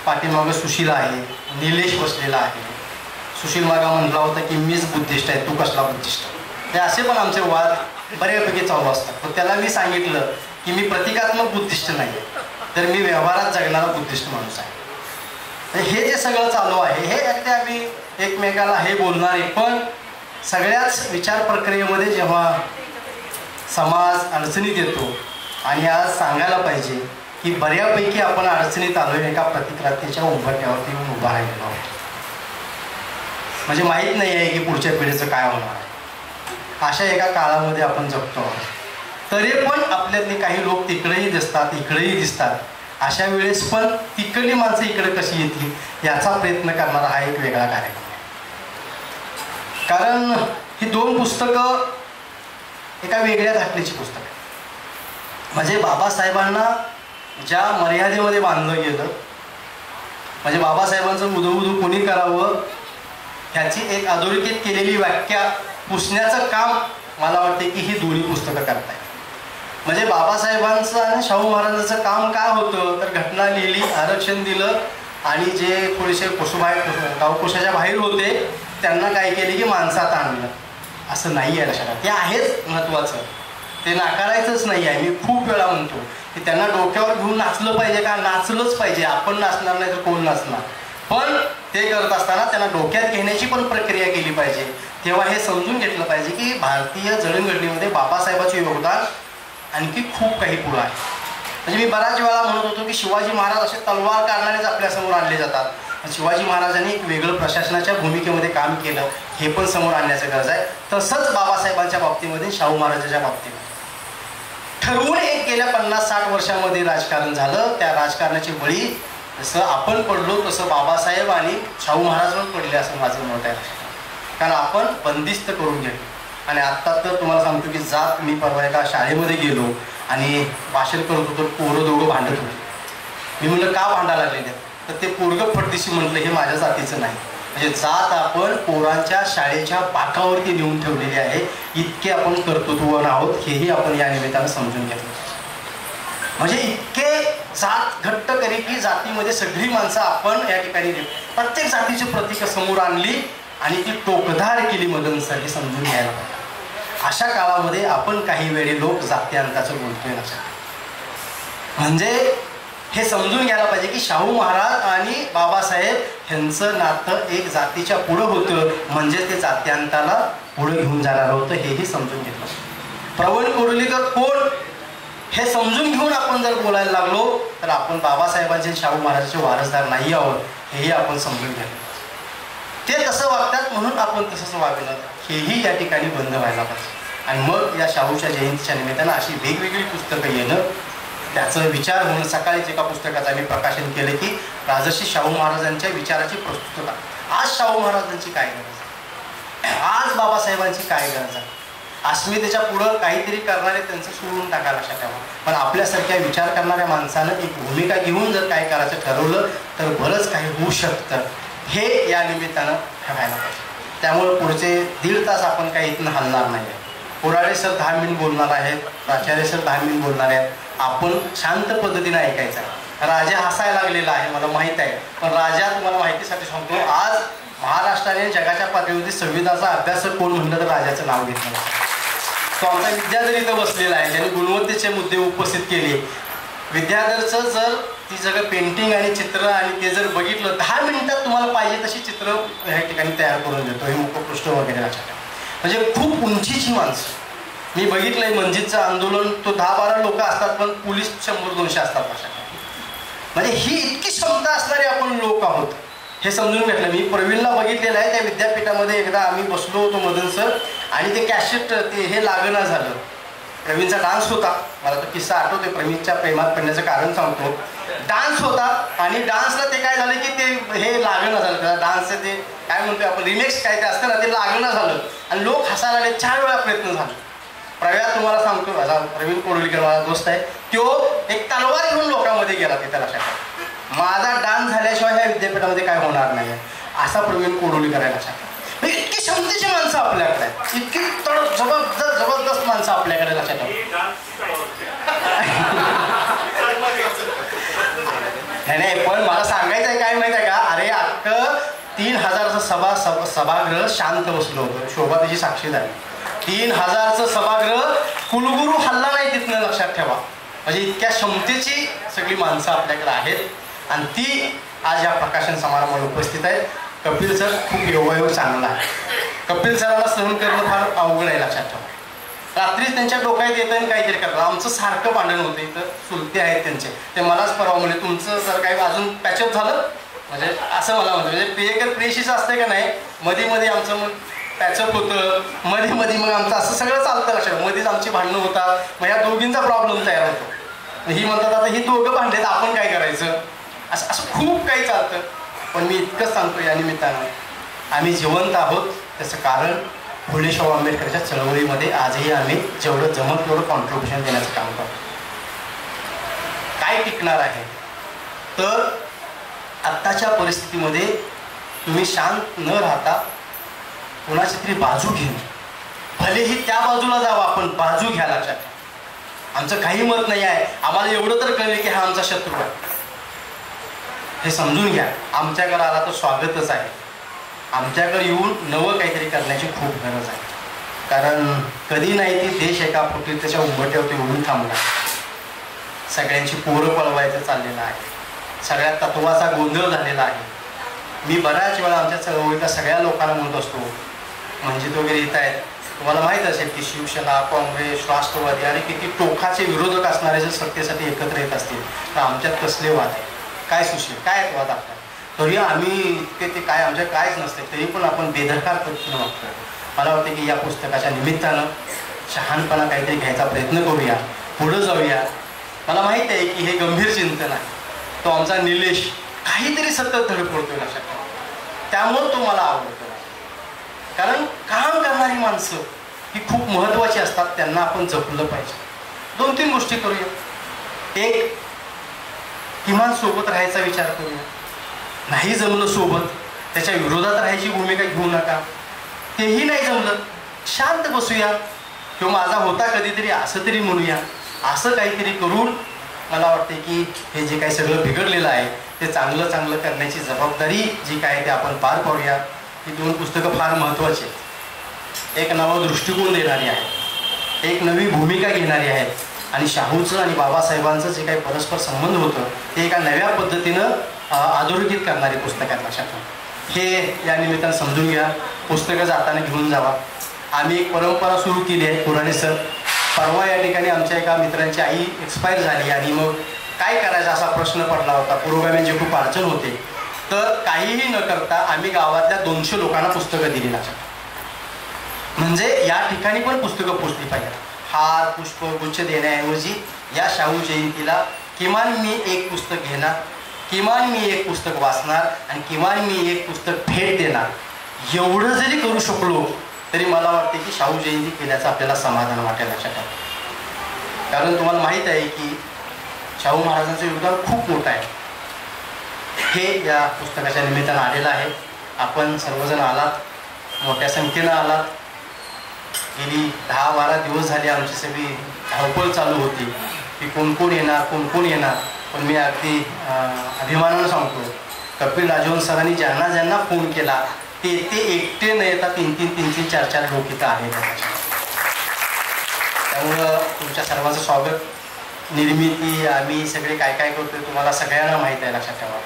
पाठीमागं सुशील आहे, निलेश बसलेला आहे, सुशील मागा म्हटला होता की मीच बुद्धिस्ट आहे, तू कसला बुद्धिस्ट, हे असे पण आमचे वाद बऱ्यापैकी चालू असतात। पण त्याला मी सांगितलं की मी प्रतिकात्मक बुद्धिस्ट नाही तर मी व्यवहारात जगणारा बुद्धिस्ट माणूस आहे। हे जे सगळं चालू आहे हे अगदी आम्ही एकमेकाला हे बोलणारे, पण सगळ्याच विचार प्रक्रियेमध्ये जेव्हा समाज अडचणीत येतो आणि आज सांगायला पाहिजे की बऱ्यापैकी आपण अडचणीत आलो, एका प्रतिक्रांतीच्या उंबरठ्यावरती येऊन उभा राहिलेलो आहोत। म्हणजे माहीत नाही आहे की पुढच्या पिढीचं काय होणार आहे, अशा एका काळामध्ये आपण जगतो आहोत। तरी पण आपल्यातले काही लोक तिकडेही दिसतात इकडेही दिसतात, अशा वेळेस पण तिकडली माणसं इकडे कशी येतील याचा प्रयत्न करणारा हा एक वेगळा कार्यक्रम आहे। कारण ही 2 पुस्तकं एका वेगळ्या घटनेची पुस्तक आहे. म्हणजे बाबासाहेबांना ज्या मर्यादेमध्ये बांधलं गेलं, म्हणजे बाबासाहेबांचं उदो कोणी करावं ह्याची एक अधोरेखित केलेली व्याख्या पुसण्याचं काम मला वाटते की ही दोन्ही पुस्तकं करतायत. म्हणजे बाबासाहेबांचं आणि शाहू महाराजांचं काम काय होतं तर घटना लिहिली, आरक्षण दिलं आणि जे थोडेसे गावकोशाच्या बाहेर होते त्यांना काय केले की माणसात आणलं. असं नाही आहे लक्षात. ते आहेच महत्त्वाचं, ते नाकारायचंच नाही आहे. मी खूप वेळा म्हणतो की त्यांना डोक्यावर घेऊन नाचलं पाहिजे का, नाचलंच पाहिजे. आपण नाचणार नाही तर कोण नाचणार. पण ते करत असताना त्यांना डोक्यात घेण्याची पण प्रक्रिया केली पाहिजे. तेव्हा हे समजून घेतलं पाहिजे की भारतीय जडणघडणीमध्ये बाबासाहेबांचे योगदान आणखी खूप काही पुढं आहे. म्हणजे मी बऱ्याच वेळा म्हणत होतो की शिवाजी महाराज असे तलवार काढणारेच आपल्यासमोर आणले जातात. शिवाजी महाराजांनी एक वेगळं प्रशासनाच्या भूमिकेमध्ये काम केलं हे पण समोर आणण्याचं गरज आहे. तसंच बाबासाहेबांच्या बाबतीमध्ये, शाहू महाराजांच्या बाबतीमध्ये ठरवून एक गेल्या 50-60 वर्षामध्ये राजकारण झालं. त्या राजकारणाची बळी जसं आपण पडलो तसं बाबासाहेब आणि शाहू महाराज पण पडले असं माझं मत आहे. कारण आपण बंदिस्त करून घेतलो. आणि आत्ता तर तुम्हाला सांगतो की जात, मी परवा एका शाळेमध्ये गेलो आणि भाषण करत होतो, पोरं दोघं भांडत होते. मी म्हणलं का भांडा लागलेले, तर ते पोरगं फटदिशी म्हटलं हे माझ्या जातीचं नाही. म्हणजे जात आपण पोरांच्या शाळेच्या पाठावरती नेऊन ठेवलेली आहे. इतके आपण कर्तृत्ववान आहोत हेही आपण या निमित्तानं समजून घेतलं. म्हणजे इतके जात घट्ट करी की जातीमध्ये सगळी माणसं आपण या ठिकाणी प्रत्येक जातीची प्रतीकं समोर आणली आणि ती टोकधार केली मदन सर, हे समजून घ्यायला पाहिजे. अशा काळामध्ये आपण काही वेळे लोक जात्यांताचं बोलतोय लक्षात. म्हणजे हे समजून घ्यायला पाहिजे की शाहू महाराज आणि बाबासाहेब ह्यांचं नातं एक जातीच्या पुढं होतं. म्हणजे ते जात्यांताला पुढं घेऊन जाणार होतं हेही समजून घेतलं. प्रवीण कोडुलीकर कोण हे समजून घेऊन आपण जर बोलायला लागलो तर आपण बाबासाहेबांचे, शाहू महाराजांचे वारसदार नाही आहोत हेही आपण समजून घ्यायला. ते तसं वागतात म्हणून आपण तसंच वागलं हेही या ठिकाणी बंद व्हायला पाहिजे. आणि मग या शाहूच्या जयंतीच्या निमित्तानं अशी वेगवेगळी पुस्तकं येणं, त्याचं विचार होणं. सकाळीच एका पुस्तकाचं आम्ही प्रकाशन केलं की राजर्षी शाहू महाराजांच्या विचाराची प्रस्तुतता. आज शाहू महाराजांची काय गरज आहे, आज बाबासाहेबांची काय गरज आहे. अस्मितेच्या पुढं काहीतरी करणारे त्यांचं सोडून टाकायला शक्य. पण आपल्यासारख्या विचार करणाऱ्या माणसानं एक भूमिका घेऊन जर काय करायचं ठरवलं तर बरंच काही होऊ शकतं हे या निमित्तानं ठेवायला पाहिजे. त्यामुळे पुढचे 1.5 तास आपण काही इथून हलणार नाही. कोराडे सर 10 मिनिट बोलणार आहेत, प्राचार्य सर 10 मिनिट बोलणार आहेत. आपण शांत पद्धतीने ऐकायचं आहे. राजा हसायला लागलेला आहे मला माहीत आहे, पण राजा तुम्हाला माहितीसाठी सांगतो, आज महाराष्ट्राने जगाच्या पातळीवरती संविधानाचा अभ्यासक कोण म्हटलं तर राजाचं नाव घेतलं. तो आमचा विद्याधर इथं बसलेला आहे ज्यांनी गुणवत्तेचे मुद्दे उपस्थित केले. विद्याधरचं जर ती सगळं पेंटिंग आणि चित्र आणि ते जर बघितलं 10 मिनिटात तुम्हाला पाहिजे तशी चित्र ह्या ठिकाणी तयार करून देतो. हे मुखपृष्ठ वगैरे लक्षात. म्हणजे खूप उंचीची माणसं मी बघितलंय. मंजितचं आंदोलन तो 10-12 लोक असतात पण पोलीस 100-200 असतात अशा. म्हणजे ही इतकी क्षमता असणारे आपण लोक आहोत हे समजून घेतलं. मी प्रवीणला बघितलेलं आहे त्या विद्यापीठामध्ये. एकदा आम्ही बसलो होतो मदन सर आणि ते कॅसेट ते हे लागणं झालं. प्रवीणचा डान्स होता, मला तो किस्सा आठवतोय. प्रवीणच्या प्रेमात पडण्याचं कारण सांगतो. डान्स होता आणि डान्सला ते काय झालं की ते हे लागणं झालं. त्याला डान्सचं ते काय म्हणतोय आपण रिमेक्स काय ते असतं ना, ते लागणं झालं आणि लोक हसायला आले. 4 वेळा प्रयत्न झाला. प्रव्या तुम्हाला सांगतो, माझा प्रवीण कोडुलीकर माझा दोस्त आहे, तो एक तलवार घेऊन लोकांमध्ये गेला. ते त्याला लक्षात माझा डान्स झाल्याशिवाय ह्या विद्यापीठामध्ये काय होणार नाही असा प्रवीण कोडुलीकर आहे लक्षात. इतकी क्षमतेची माणसं आपल्याकडे आहेत, इतकी जबरदस्त माणसं आपल्याकडे लक्षात. नाही पण मला सांगायचं आहे काय माहिती आहे का, अरे अख्खं 3000चं सभागृह शांत बसलो होतं. शोभा त्याची साक्षीदार आहे. 3000चं सभागृह, कुलगुरू हल्ला नाही तिथनं लक्षात ठेवा. म्हणजे इतक्या क्षमतेची सगळी माणसं आपल्याकडे आहेत आणि ती आज या प्रकाशन समारंभाला उपस्थित आहेत. कपिल सर खूप योगायोग चांगला आहे. कपिल सरांना सहन करणं फार अवघड आहे लक्षात ठेवा. रात्रीच त्यांच्या डोक्यात येतं आणि काहीतरी करतात. आमचं सारखं भांडण होतं. इथं चुलते आहेत त्यांचे, ते मलाच परवा म्हणजे तुमचं जर काही अजून पॅचअप झालं म्हणजे असं मला म्हणतं. म्हणजे प्रियकर प्रेयशीचं असतं का नाही, मध्ये आमचं मग पॅचअप होतं, मध्ये मग आमचं असं सगळं चालतं लक्षात. मध्येच आमची भांडणं होतात. मग ह्या दोघींचा प्रॉब्लेम तयार होतो. ही म्हणतात आता ही दोघं भांडलेत आपण काय करायचं, असं खूप काही चालतं. पण मी इतकंच सांगतो या निमित्तानं आम्ही जिवंत आहोत त्याचं कारण फुले शाहू आंबेडकरच्या चळवळीमध्ये आजही आम्ही जेवढं जमत तेवढं कॉन्ट्रीब्युशन देण्याचं काम करतो. काय टिकणार आहे तर आत्ताच्या परिस्थितीमध्ये तुम्ही शांत न राहता कोणाची तरी बाजू घेऊन, भलेही त्या बाजूला जावं, आपण बाजू घ्या. लक्षात आमचं काही मत नाही आहे, आम्हाला एवढं तर कळलं की हा आमचा शत्रू आहे, हे समजून घ्या. आमच्याकडे आला तर स्वागतच आहे. आमच्याकडे येऊन नवं काहीतरी करण्याची खूप गरज आहे. कारण कधी नाही ती देश एका फुटीत त्याच्या उंबरठ्यावरती उडून थांबला. सगळ्यांची पोरं पळवायचं चाललेलं आहे, सगळ्या तत्वाचा गोंधळ झालेला आहे. मी बऱ्याच वेळा आमच्या चळवळीतल्या सगळ्या लोकांना म्हणत असतो, मंजित वगैरे येत आहेत, तुम्हाला माहीत असेल की शिवसेना, काँग्रेस, राष्ट्रवादी आणि किती टोकाचे विरोधक असणारे जर सत्तेसाठी एकत्र येत असतील तर आमच्यात कसले वाद आहे, काय सुशील, काय आहेत वाद आपल्याला. तरी आम्ही ते काय आमच्या कायच नसते, तरी पण आपण बेदरकार पद्धतीनं वागतो. मला वाटतं की या पुस्तकाच्या निमित्तानं शहाणपणा काहीतरी घ्यायचा प्रयत्न करूया, पुढं जाऊया. मला माहीत आहे की हे गंभीर चिंतन आहे. तो आमचा निलेश काहीतरी सतत धडपडतोय लक्षात ठेवा, त्यामुळं तो मला आवडतो. कारण काम करणारी माणसं ही खूप महत्त्वाची असतात, त्यांना आपण जपलं पाहिजे. 2-3 गोष्टी करूया. एक, किमान सोबत राहायचा विचार करूया. नाही जमलं सोबत, त्याच्या विरोधात राहायची भूमिका घेऊ नका. तेही नाही जमलं, शांत बसूया, किंवा माझा होता कधीतरी असं तरी म्हणूया. असं काहीतरी करून मला वाटते की हे जे काही सगळं बिघडलेलं आहे ते चांगलं चांगलं करण्याची जबाबदारी जी काय ते आपण पार पाडूया. ही 2 पुस्तकं फार महत्त्वाची आहेत. एक नवा दृष्टिकोन देणारी आहे, एक नवी भूमिका घेणारी आहे, आणि शाहूचं आणि बाबासाहेबांचं जे काही परस्पर संबंध होतं ते एका नव्या पद्धतीनं अधोरेखित करणारी पुस्तक आहेत. लक्षात ठेवा, हे या निमित्तानं समजून घ्या. पुस्तकं जाताना घेऊन जावा. आम्ही एक परंपरा सुरू केली आहे. पुराणे सर, परवा या ठिकाणी आमच्या एका मित्रांची आई एक्सपायर झाली आणि मग काय करायचा असा प्रश्न पडला होता. पुरोगाम्यांची खूप अडचण होते. तर काहीही न करता आम्ही गावातल्या 200 लोकांना पुस्तकं दिली. लक्षात, म्हणजे या ठिकाणी पण पुस्तकं पोचली पाहिजे. हार, पुष्प, गुच्छ देण्याऐवजी या शाहू जयंतीला किमान मी एक पुस्तक घेणार, किमान मी एक पुस्तक वाचणार आणि किमान मी एक पुस्तक भेट देणार. एवढं जरी करू शकलो तरी मला वाटते की शाहू जयंती केल्याचं आपल्याला समाधान वाटेल. लक्षात ठेवा, कारण तुम्हाला माहीत आहे की शाहू महाराजांचं योगदान खूप मोठं आहे. हे या पुस्तकाच्या निमित्तानं आलेलं आहे. आपण सर्वजण आलात, मोठ्या संख्येनं आलात. गेली 10-12 दिवस झाले आमची सगळी धावपळ चालू होती की कोण कोण येणार. पण मी अगदी अभिमानानं सांगतो, कपिल राजवंश सरांनी ज्यांना ज्यांना फोन केला ते एकटे न येता 3-3, 4-4 लोक इथं आले. त्यामुळं तुमच्या सर्वांचं स्वागत. निर्मिती आम्ही सगळे काय काय करतोय तुम्हाला सगळ्यांना माहीत आहे. लक्षात ठेवा,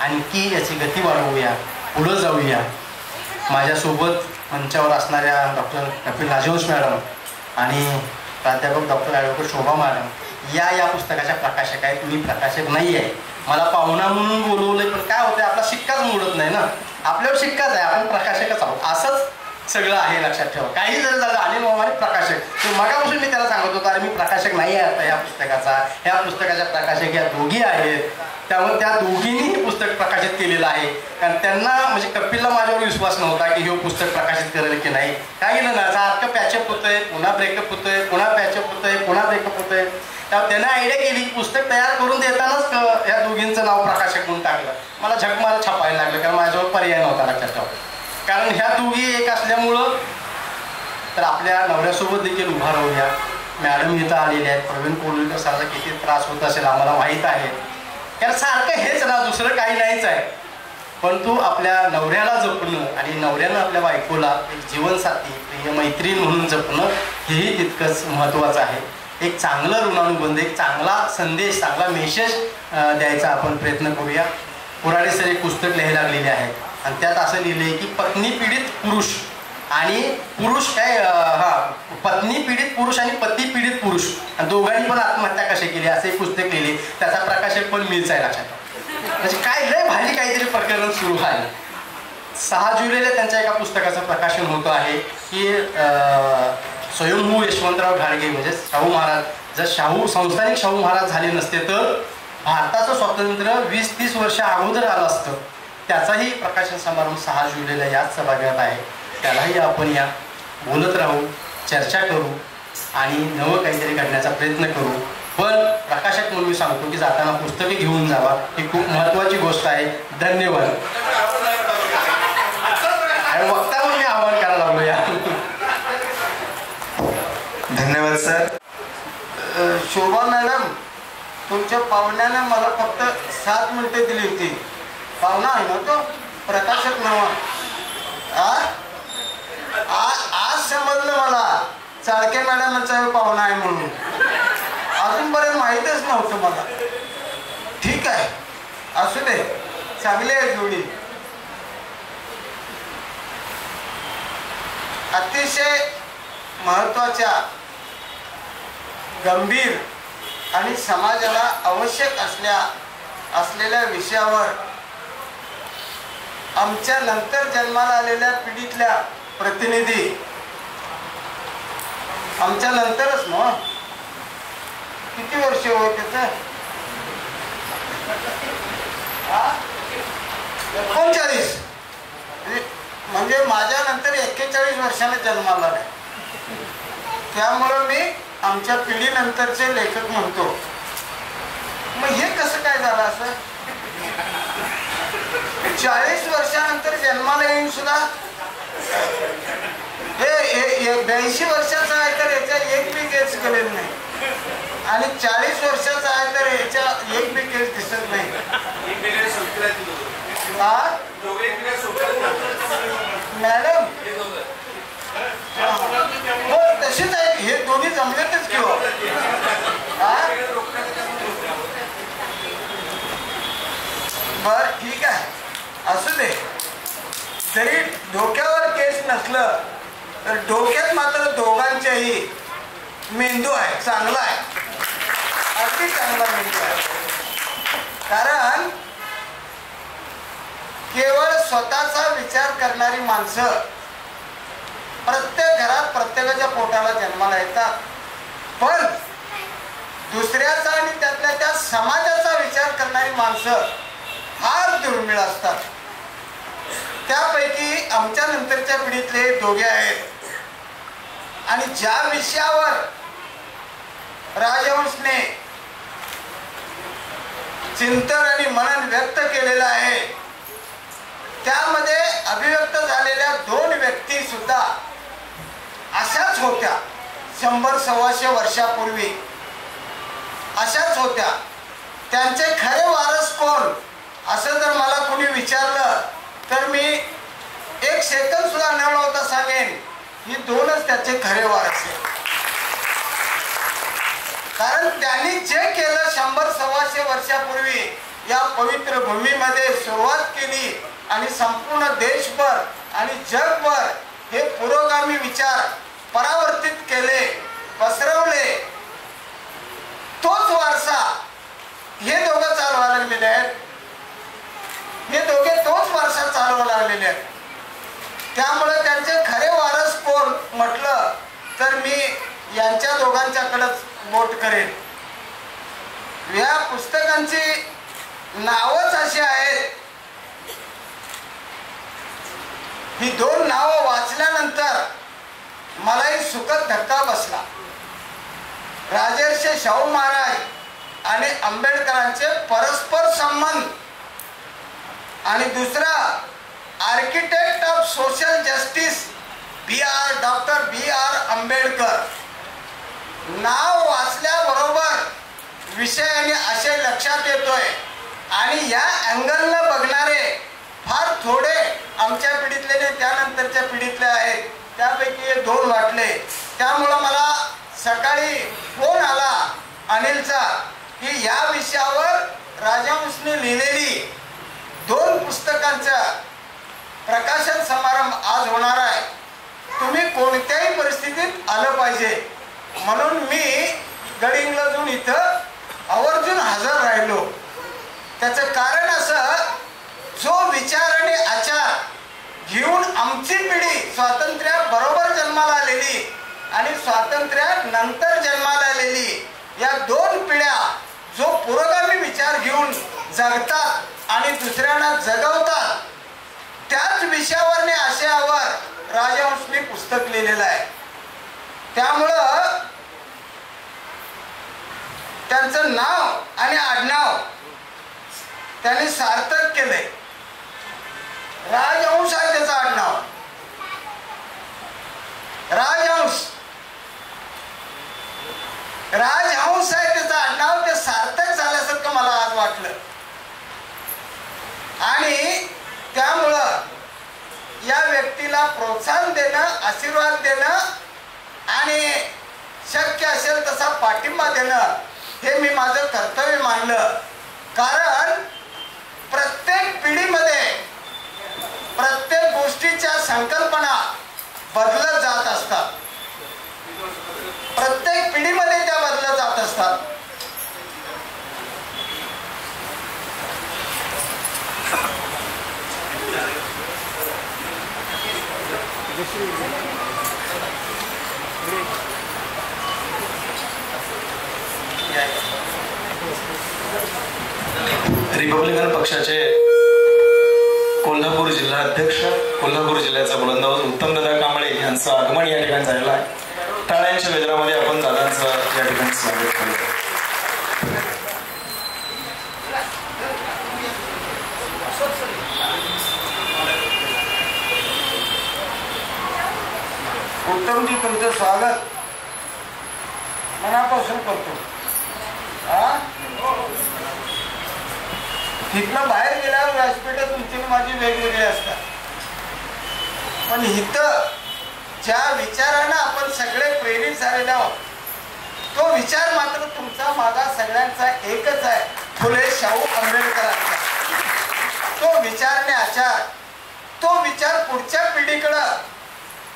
आणखी याची गती वाढवूया, पुढं जाऊया. माझ्यासोबत मंचावर असणाऱ्या डॉक्टर कपिल राजवंश मॅडम आणि प्राध्यापक डॉक्टर ॲडव्होकेट शोभा मॅडम या पुस्तकाच्या प्रकाशक आहेत. मी प्रकाशक नाही आहे, मला पाहुणा म्हणून बोलवलंय, पण काय होतं आपला शिक्काच मोडत नाही ना, आपल्यावर शिक्काच आहे, आपण प्रकाशकच आहोत. असंच सगळं आहे. लक्षात ठेवा, काही जर झालं अनिल मामाने प्रकाशक, तर मगापासून मी त्याला सांगत होतो अरे मी प्रकाशक नाही आहे आता या पुस्तकाचा. ह्या पुस्तकाच्या प्रकाशक या दोघी आहेत, त्यामुळे त्या दोघींनी हे पुस्तक प्रकाशित केलेलं आहे. कारण त्यांना म्हणजे कपिलला माझ्यावर विश्वास नव्हता की हे पुस्तक प्रकाशित करेल की नाही. काय केलं ना, सारखं पॅचअप होतंय, पुन्हा ब्रेकअप होतंय, पुन्हा पॅचअप होतंय, पुन्हा ब्रेकअप होतंय. त्यामुळे त्यांना आयडिया केली की पुस्तक तयार करून देतानाच या दोघींचं नाव प्रकाशक म्हणून टाकलं. मला झकमारा छापायला लागलं, कारण माझ्याजवळ पर्याय नव्हता. लक्षात ठेवा, कारण ह्या दोघी एक असल्यामुळं तर आपल्या नवऱ्यासोबत देखील उभा राहूया. मॅडम इथं आलेले आहेत. प्रवीण कोडुलीकर सरांचा किती त्रास होत असेल आम्हाला माहीत आहे, कारण सारखं हेच ना, दुसरं काही नाहीच आहे. परंतु आपल्या नवऱ्याला जपणं आणि नवऱ्यानं आपल्या बायकोला एक जीवनसाथी, प्रिय मैत्रीण म्हणून जपणं हेही तितकंच महत्त्वाचं आहे. एक चांगलं ऋणानुबंध, एक चांगला संदेश, चांगला मेसेज द्यायचा आपण प्रयत्न करूया. पुराणे सर एक पुस्तक लिहायला लागलेले आहे आणि त्यात असं लिहिलंय की पत्नी पीडित पुरुष आणि पुरुष काय पत्नी पीडित पुरुष आणि पती पीडित पुरुष दोघांनी पण आत्महत्या कशी केली असे एक पुस्तक लिहिले. त्याचा प्रकाशक पण मीच आहे. लक्षात, म्हणजे काय लय भारी काहीतरी प्रकरण सुरू आहे. 6 जुलैला त्यांच्या एका पुस्तकाचं प्रकाशन होतं आहे की स्वयंभू यशवंतराव घाडगे म्हणजे शाहू महाराज, जर संस्थानिक शाहू महाराज झाले नसते तर भारताचं स्वातंत्र्य 20-30 वर्ष अगोदर आलं असतं. त्याचाही प्रकाशन समारंभ 6 जुलैला याच सभागृहात आहे. त्यालाही आपण या. बोलत राहू, चर्चा करू आणि नवं काहीतरी घडण्याचा प्रयत्न करू. पण प्रकाशक म्हणून मी सांगतो की जाताना पुस्तके घेऊन जावा, ही खूप महत्त्वाची गोष्ट आहे. धन्यवाद. आणि वक्ता म्हणून मी आवाहन करायला लागलो या. धन्यवाद सर. शोभा मॅडम, तुमच्या पाहुण्याने मला फक्त 7 मिनिटे दिली होती. पाहुणा आहे ना तो, प्रकाशक नावा. आज समजलं मला चाळके मॅडमचा पाहुणा आहे म्हणून. अजूनपर्यंत माहीतच नव्हतं मला. ठीक आहे, असू दे, चांगली आहे जोडी. अतिशय महत्त्वाच्या, गंभीर आणि समाजाला आवश्यक असलेल्या विषयावर आमच्या नंतर जन्माला आलेल्या पिढीतल्या प्रतिनिधी, आमच्या नंतरच मग किती वर्ष होय त्याचं, 39, म्हणजे माझ्या नंतर 41 वर्षाने जन्माला आहे. त्यामुळं मी आमच्या पिढीनंतरचे लेखक म्हणतो. मग हे कसं काय झालं असं? 40 वर्षानंतर जन्माला येऊन सुद्धा हे 82 वर्षाचा आहे तर याच्या एक बी केस केलेलं नाही, आणि 40 वर्षाचा आहे तर याच्या एक बी केस दिसत नाही. मॅडम हो तशीच आहे, हे दोन्ही जमलेतच किंवा. बर ठीक आहे, असू दे. जरी डोक्यावर केस नसलं तर डोक्यात मात्र दोघांच्याही मेंदू आहे, चांगला आहे, अगदी चांगला मेंदू आहे. कारण केवळ स्वतःचा विचार करणारी माणसं प्रत्येक घरात प्रत्येकाच्या पोटाला जन्माला येतात, पण दुसऱ्याचा आणि त्यातल्या त्या समाजाचा विचार करणारी माणसं फार दुर्मिळ असतात. त्यापैकी आमच्या नंतरच्या पिढीतले दोघे आहेत. आणि ज्या विषयावर राजहंसने चिंतन आणि मनन व्यक्त केलेलं आहे, त्यामध्ये अभिव्यक्त झालेल्या 2 व्यक्ती सुद्धा अशाच होत्या. 100-125 वर्षापूर्वी अशाच होत्या. त्यांचे खरे वारस कोण असं जर मला कोणी विचारलं तर मी 1 सेकंद सुद्धा न लावता सांगेन ही 2च त्याचे खरे वारस आहेत. कारण त्यांनी जे केलं 100-125 वर्षापूर्वी या पवित्र भूमीमध्ये सुरुवात केली आणि संपूर्ण देशभर आणि जगभर हे पुरोगामी विचार परावर्तित केले, पसरवले, तोच वारसा हे दोघं चालवायला लागलेले आहेत. हे दोघे तोच वारसा चालवायला लागलेले आहेत. त्यामुळे त्यांचे खरे वारस कोण म्हटलं तर मी यांच्या दोघांच्याकडेच बोट करेन. या पुस्तकांची नावच अशी आहेत. ही 2 नावं वाचल्यानंतर मलाही सुखद धक्का बसला. राजर्षी शाहू महाराज आणि आंबेडकरांचे परस्पर संबंध, आणि दुसरा architect of social justice doctor B.R. Ambedkar. नाव वाचल्याबरोबर विषयाने असे लक्षात येतोय. आणि या अँगलनं बघणारे फार थोडे आमच्या पिढीतले त्यानंतरच्या पिढीतले आहेत. त्यापैकी हे 2 वाटले. त्यामुळं मला सकाळी फोन आला अनिलचा की या विषयावर राजहंसने लिहिलेली 2 पुस्तकांचा प्रकाशन समारंभ आज होणार आहे, तुम्ही कोणत्याही परिस्थितीत आलं पाहिजे. म्हणून मी गडिंग्लजहून इथं आवर्जून हजर राहिलो. त्याचं कारण असं, जो विचार आणि आचार घेऊन आमची पिढी स्वातंत्र्याबरोबर जन्माला आलेली आणि स्वातंत्र्यानंतर जन्माला आलेली या 2 पिढ्या जो पुरोगामी विचार घेऊन जगतात आणि दुसऱ्यांना जगवतात, त्याच विषयावर आशयावर राजहंसनी पुस्तक लिहिलेलं आहे. त्यामुळं त्यांचं नाव आणि आडनाव त्यांनी सार्थक केलंय. राजहंस आहे त्याचं आडनाव. राजहंस आहे त्याचं आडनाव. ते सार्थक झाल्यासारखं मला आज वाटलं. आणि त्यामुळं या व्यक्तीला प्रोत्साहन देणं, आशीर्वाद देणं आणि शक्य असेल तसा पाठिंबा देणं हे मी माझं कर्तव्य मानलं. कारण प्रत्येक पिढीमध्ये प्रत्येक गोष्टीच्या संकल्पना बदलत जात असतात. प्रत्येक पिढीमध्ये त्या बदलत जात असतात. रिपब्लिकन पक्षाचे कोल्हापूर जिल्हा अध्यक्ष, कोल्हापूर जिल्ह्याचा बुलंदाबाज उत्तमदादा कांबळे यांचं आगमन या ठिकाणी झालेलं आहे. टाळ्यांच्या गजरामध्ये आपण दादांचं या ठिकाणी स्वागत केलं. उत्तमजी तुमचं स्वागत मनापासून करतो. तिथनं बाहेर गेल्यावर व्यासपीठ तुमची माझी वेगवेगळी असतात. पण इथं ज्या विचारानं आपण सगळे प्रेरित झालेले आहोत तो विचार मात्र तुमचा माझा सगळ्यांचा एकच आहे. फुले शाहू आंबेडकरांचा तो विचारणे आचार, तो विचार पुढच्या पिढीकडं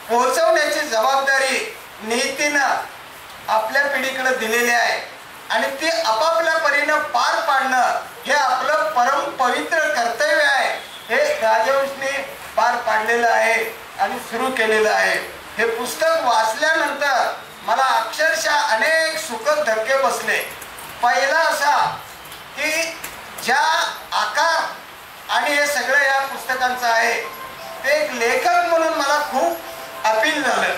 पोहोचवण्याची जबाबदारी नियतीनं आपल्या पिढीकडे दिलेली आहे. आणि ते आपापल्या परीनं पार पाडणं हे आपलं परम पवित्र कर्तव्य आहे. हे राजहंसने पार पाडलेलं आहे आणि सुरू केलेलं आहे. हे पुस्तक वाचल्यानंतर मला अक्षरशः अनेक सुखद धक्के बसले. पहिला असा की ज्या आकार आणि हे सगळं या पुस्तकांचं आहे ते एक लेखक म्हणून मला खूप अपील झालं.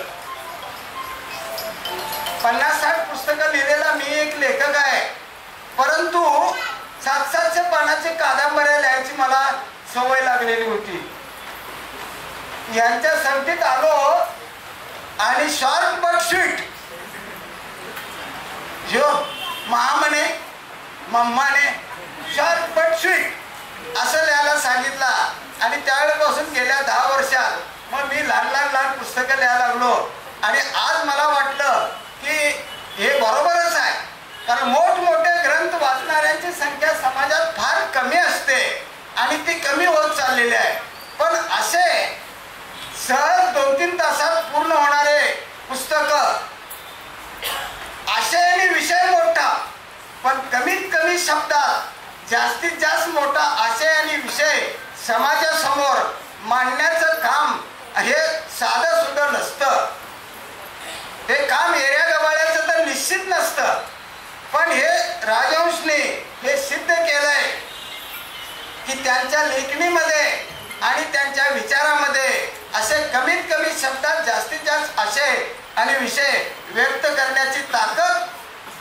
50-60 पुस्तकं लिहिलेला मी एक लेखक आहे, परंतु 700 पानाचे कादंबऱ्या लिहायची मला सवय लागलेली होती. यांच्या संगतीत आलो आणि शॉर्ट बट स्वीट जो महामने मम्माने शॉर्ट बट स्वीट असं लिहायला सांगितलं. आणि त्यावेळेपासून गेल्या 10 वर्षात मग मी लहान पुस्तकं लिहायला लागलो. आणि आज मला वाटलं की हे बरोबरच आहे, कारण मोठमोठे ग्रंथ वाचणाऱ्यांची संख्या समाजात फार कमी असते आणि ती कमी होत चाललेली आहे. पण असे सहज 2-3 तासात पूर्ण होणारे पुस्तकं, आशय आणि विषय मोठा पण कमीत कमी शब्दात जास्तीत जास्त मोठा आशय आणि विषय समाजासमोर मांडण्याचं काम हे साधं सुद्धा नसतं. हे काम एरिया गबाळ्याचं तर निश्चित नसतं. पण हे राजहंसने हे सिद्ध केलंय की त्यांच्या लेखणीमध्ये आणि त्यांच्या विचारामध्ये असे कमीत कमी शब्दात जास्तीत जास्त आशय आणि विषय व्यक्त करण्याची ताकद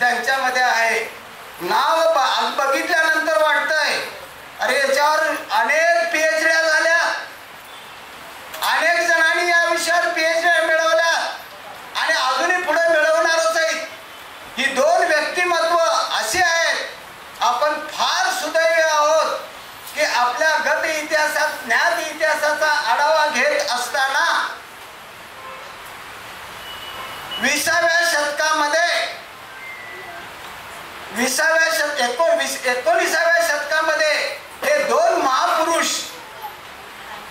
त्यांच्यामध्ये आहे. नाव बघितल्यानंतर वाटतंय अरे याच्यावर अनेक PhD झाल्या, अनेक जणांनी या विषयावर PhD मिळवल्या आणि अजूनही पुढे मिळवणारच आहेत. ही 2 व्यक्तिमत्व अशी आहेत. आपण फार सुदैवी आहोत की आपल्या गत इतिहासात, ज्ञात इतिहासाचा आढावा घेत असताना 20व्या शतकामध्ये 19व्या शतकामध्ये हे 2 महापुरुष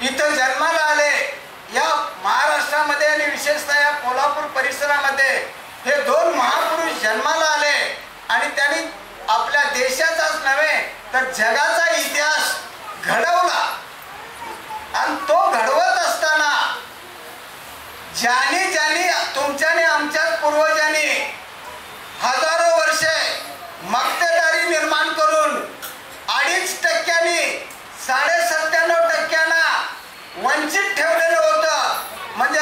इथं जन्माला आले. या महाराष्ट्रामध्ये आणि विशेषतः या कोल्हापूर परिसरामध्ये हे 2 महापुरुष जन्माला आले आणि त्यांनी आपल्या देशाचाच नव्हे तर जगाचा इतिहास घडवला. आणि तो घडवत असताना ज्यांनी तुमच्याने आमच्या पूर्वजांनी हजारो वर्षे मक्तेदारी निर्माण करून 2.5% 97% वंचित ठेवलेलं होतं. म्हणजे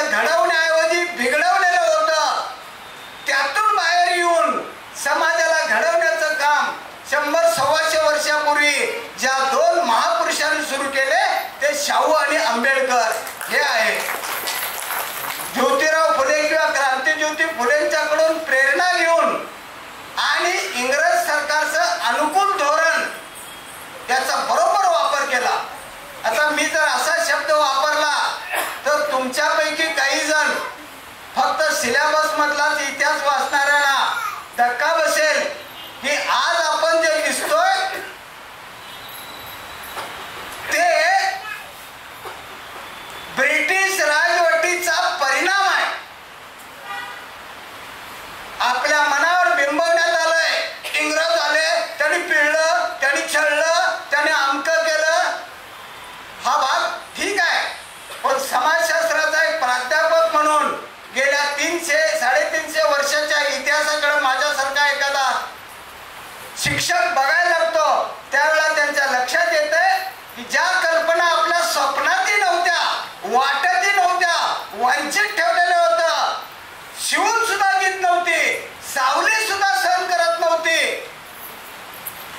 फुलेंच्याकडून प्रेरणा घेऊन आणि इंग्रज सरकारचं अनुकूल धोरण त्याचा बरोबर वापर केला. आता मी जर असा शब्द वापरला तर तुमच्यापैकी काही जण फक्त सिलेबस मधलाच इतिहास वाचणाऱ्यांना धक्का बसेल की आज आपण जे दिसतोय ते ब्रिटिश राजवटीचा परिणाम आहे. आपल्या मनावर बिंबवण्यात आलंय. इंग्रज आले, त्यांनी पिळलं, त्यांनी छळलं, त्यांनी अमकं केलं. हा भाग ठीक आहे, पण समाजशास्त्राचा एक प्राध्यापक म्हणून गेल्या 300-350 वर्षाच्या इतिहासाकडे माझ्यासारखा एखादा शिक्षक बघायला लागतो त्यावेळेला त्यांच्या लक्षात येतंय की ज्या कल्पना आपल्या स्वप्नातही नव्हत्या, वाटतही नव्हत्या, वंचित ठेवलेलं होतं, शिवून सुद्धा घेत नव्हती, सावली सुद्धा सहन करत नव्हती,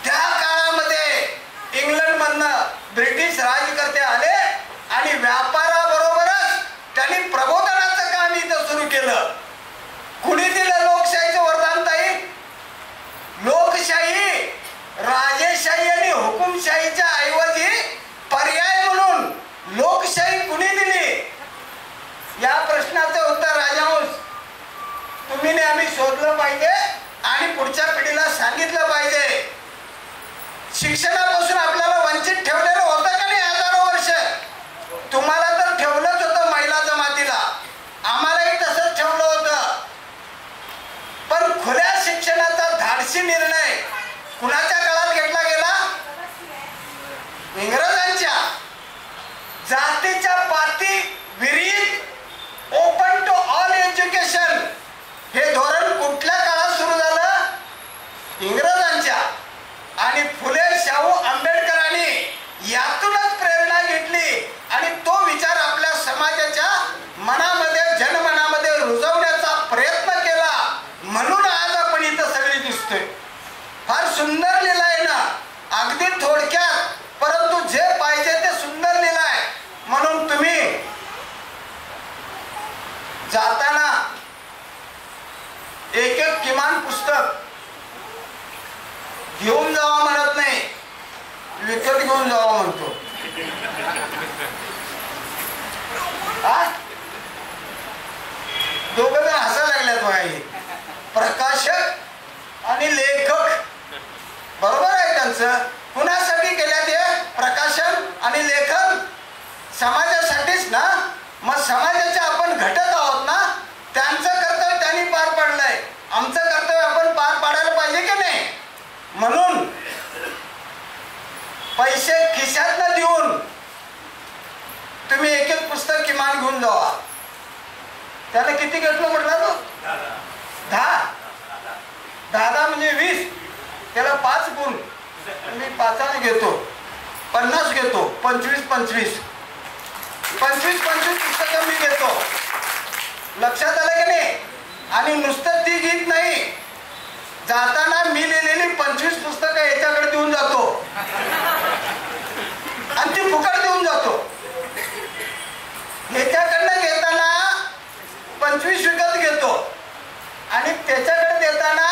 त्या काळामध्ये इंग्लंडमधनं ब्रिटिश राज्यकर्ते आले आणि व्यापाराबरोबरच त्यांनी प्रबोधनाचं काम इथं सुरू केलं. कुणी दिलं लोकशाहीचं वरदान ताई? लोकशाही, राजेशाही आणि हुकुमशाहीच्या ऐवजी पर्याय म्हणून लोकशाही कुणी दिली? या प्रश्नाचं उत्तर राजहंस तुम्ही नेहमी शोधलं पाहिजे आणि पुढच्या पिढीला सांगितलं पाहिजे. शिक्षणापासून आपल्याला वंचित ठेवलेलं होतं का नाही हजारो वर्ष? तुम्हाला तर ठेवलंच होतं महिला जमातीला, आम्हालाही तसंच ठेवलं होतं. पण खुल्या शिक्षणाचा धाडसी निर्णय कुणाच्या काळात घेतला गेला? इंग्रजांच्या. जातीच्या पाती विरहित ओपन टू ऑल एज्युकेशन हे धोरण कुठल्या काळात सुरू झालं? इंग्रजांच्या. आणि फुले शाहू आंबेडकरांनी यातूनच प्रेरणा घेतली आणि तो विचार आपल्या समाजाच्या मनामध्ये, जनमनामध्ये रुजवण्याचा प्रयत्न केला. म्हणून आज आपण इथं सगळी दिसतोय. फार सुंदर लिहिलंय ना, अगदी थोडक्यात, परंतु जे पाहिजे ते सुंदर लिहिलंय. म्हणून तुम्ही जाताना एक किमान पुस्तक घेऊन जावा म्हणत नाही, विकत घेऊन जावा म्हणतो. दोघं जण हसायला लागल्यात बघा. प्रकाशक आणि लेखक बरोबर आहे त्यांचं. कुणासाठी केल्या ते प्रकाशन आणि लेखन? समाजासाठीच ना. मग समाजाचे आपण घटक आहोत ना. त्यांचं कर्तव्य त्यांनी पार पाडलंय, आमचं कर्तव्य आपण पार पाडायला पाहिजे की नाही? म्हणून पैसे खिशात न देऊन तुम्ही एक एक पुस्तक किमान घेऊन जावा. त्याला किती घेतलं म्हटलं तो? 10 म्हणजे 20. त्याला 5 गुण. मी 5 घेतो, 50 घेतो, 25 पुस्तकं मी घेतो. लक्षात आलं की नाही? आणि नुसतं ती घेत नाही, जाताना मी लिहिलेली 25 पुस्तकं याच्याकडे देऊन जातो आणि ती फुकट देऊन जातो. ह्याच्याकडनं घेताना 25 विकत घेतो आणि त्याच्याकडे देताना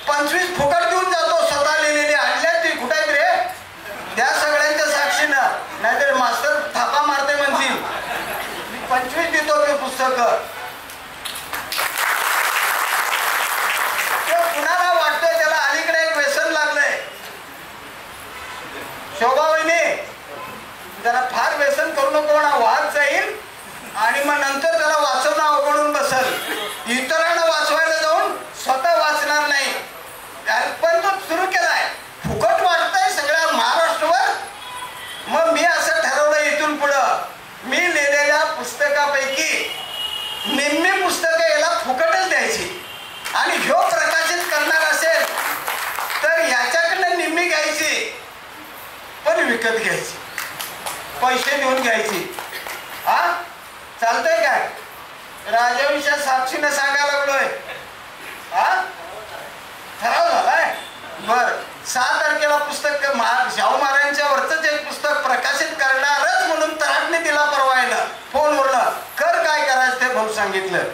25 फुकट देऊन जातो. स्वतः लिहिलेली आणल्या ती कुठे आहेत रे? त्या सगळ्यांच्या साक्षीनं, नाहीतर मास्तर थापा मारते म्हणतील. 25 देतो मी पुस्तकं. कुणाला वाटतंय त्याला अलीकडे एक व्यसन लागलंय? शोभा वहिनी, जरा फार व्यसन करू नको ना, वाद जाईल आणि मग नंतर त्याला वाचवणं अवघडून बसल. इतरांना वाचवायला जाऊन स्वतः वाचणार नाही. पण तो सुरू केलाय, फुकट वाटतंय सगळ्या महाराष्ट्रावर. मग मी असं ठरवलं इथून पुढं मी लिहिलेल्या पुस्तकापैकी निम्मी पुस्तकं याला फुकटच द्यायची. आणि ह्यो प्रकाशित करणार असेल तर ह्याच्याकडनं निम्मी घ्यायची, पण विकत घ्यायची, पैसे देऊन घ्यायची. हा चालतंय काय? राजवंशा साक्षीने सांगायला लागलोय. हा ठराव झालाय. बर 6 तारखेला पुस्तक शाहू महाराजांच्या वरच एक पुस्तक प्रकाशित करणारच म्हणून तराटने तिला परवायला फोनवरनं कर काय करायचं ते भाऊ सांगितलं.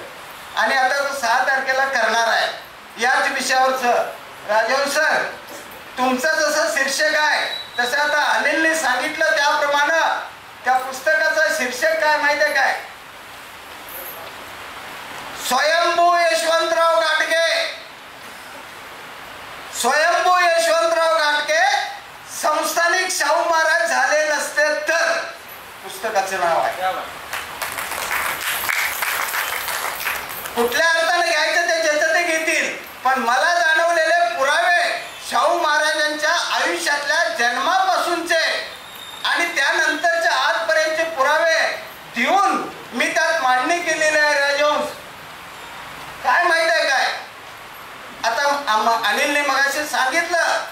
आणि आता तो 6 तारखेला करणार आहे. याच विषयावरचं राजहंस सर तुमचं जसं शीर्षक आहे तसं आता अनिलने सांगितलं त्याप्रमाणे त्या पुस्तकाचं शीर्षक काय माहिती आहे काय? स्वयंभू यशवंतराव घाटगे. स्वयंभू यशवंतराव घाटगे संस्थानिक शाहू महाराज झाले नसते तर, पुस्तकाचं नाव आहे. कुठल्या अर्थाने घ्यायचं ते ज्याचं ते घेतील, पण मला जाणवलेले पुरावे शाहू महाराजांच्या आयुष्यातल्या जन्मापासूनचे आणि त्यानंतरच्या आजपर्यंतचे पुरावे देऊन मी त्यात मांडणी केलेली आहे. राजहंस काय माहित आहे काय? आता अनिलने मगाशी सांगितलं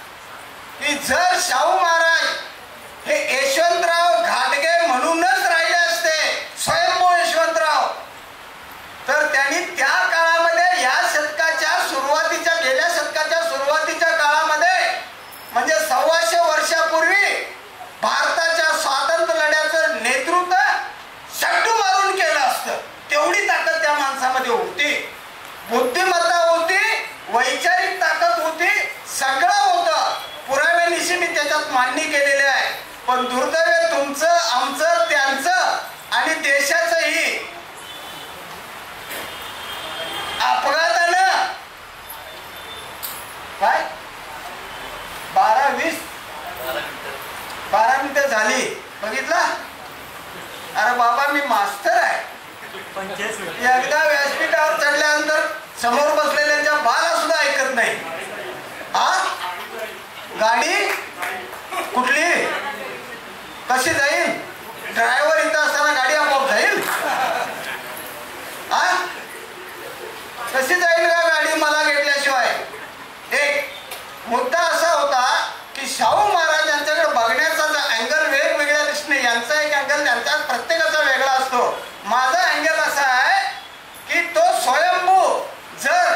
की जर शाहू महाराज हे यशवंतराव घाटगे म्हणूनच राहिले असते, स्वयंभू यशवंतराव, तर त्यांनी त्या काळामध्ये या शतकाच्या सुरुवातीच्या गेल्या शतकाच्या सुरुवातीच्या काळामध्ये म्हणजे 125 वर्षापूर्वी भारताच्या स्वातंत्र्य लढ्याचं नेतृत्व सट्टू मारून केलं असतं. तेवढी ताकद त्या माणसामध्ये होती, बुद्धिमत्ता होती, वैचारिक ताकद होती, सगळं होतं. पुराव्यानिशी मी त्याच्यात मांडणी केलेली आहे. पण दुर्दैव तुमचं, आमचं, त्यांचं आणि देशाचंही अपघातानं काय 12 मिनिटं झाली. बघितला? अरे बाबा मी मास्तर आहे. एकदा व्यासपीठावर चढल्यानंतर समोर बसलेल्यांच्या बाला सुद्धा ऐकत नाही. हा गाडी कुठली कशी जाईल? ड्रायव्हर इथं असताना गाडी आपोआप जाईल? हा कशी जाईल का गाडी मला घेतल्याशिवाय? एक मुद्दा असा होता की शाहू महाराजांच्याकडे बघण्याचा जो अँगल वेगवेगळ्या दृष्टीने, यांचा एक अँगल त्यांचा प्रत्येकाचा वेगळा असतो. माझा अँगल असा आहे की तो स्वयंभू जर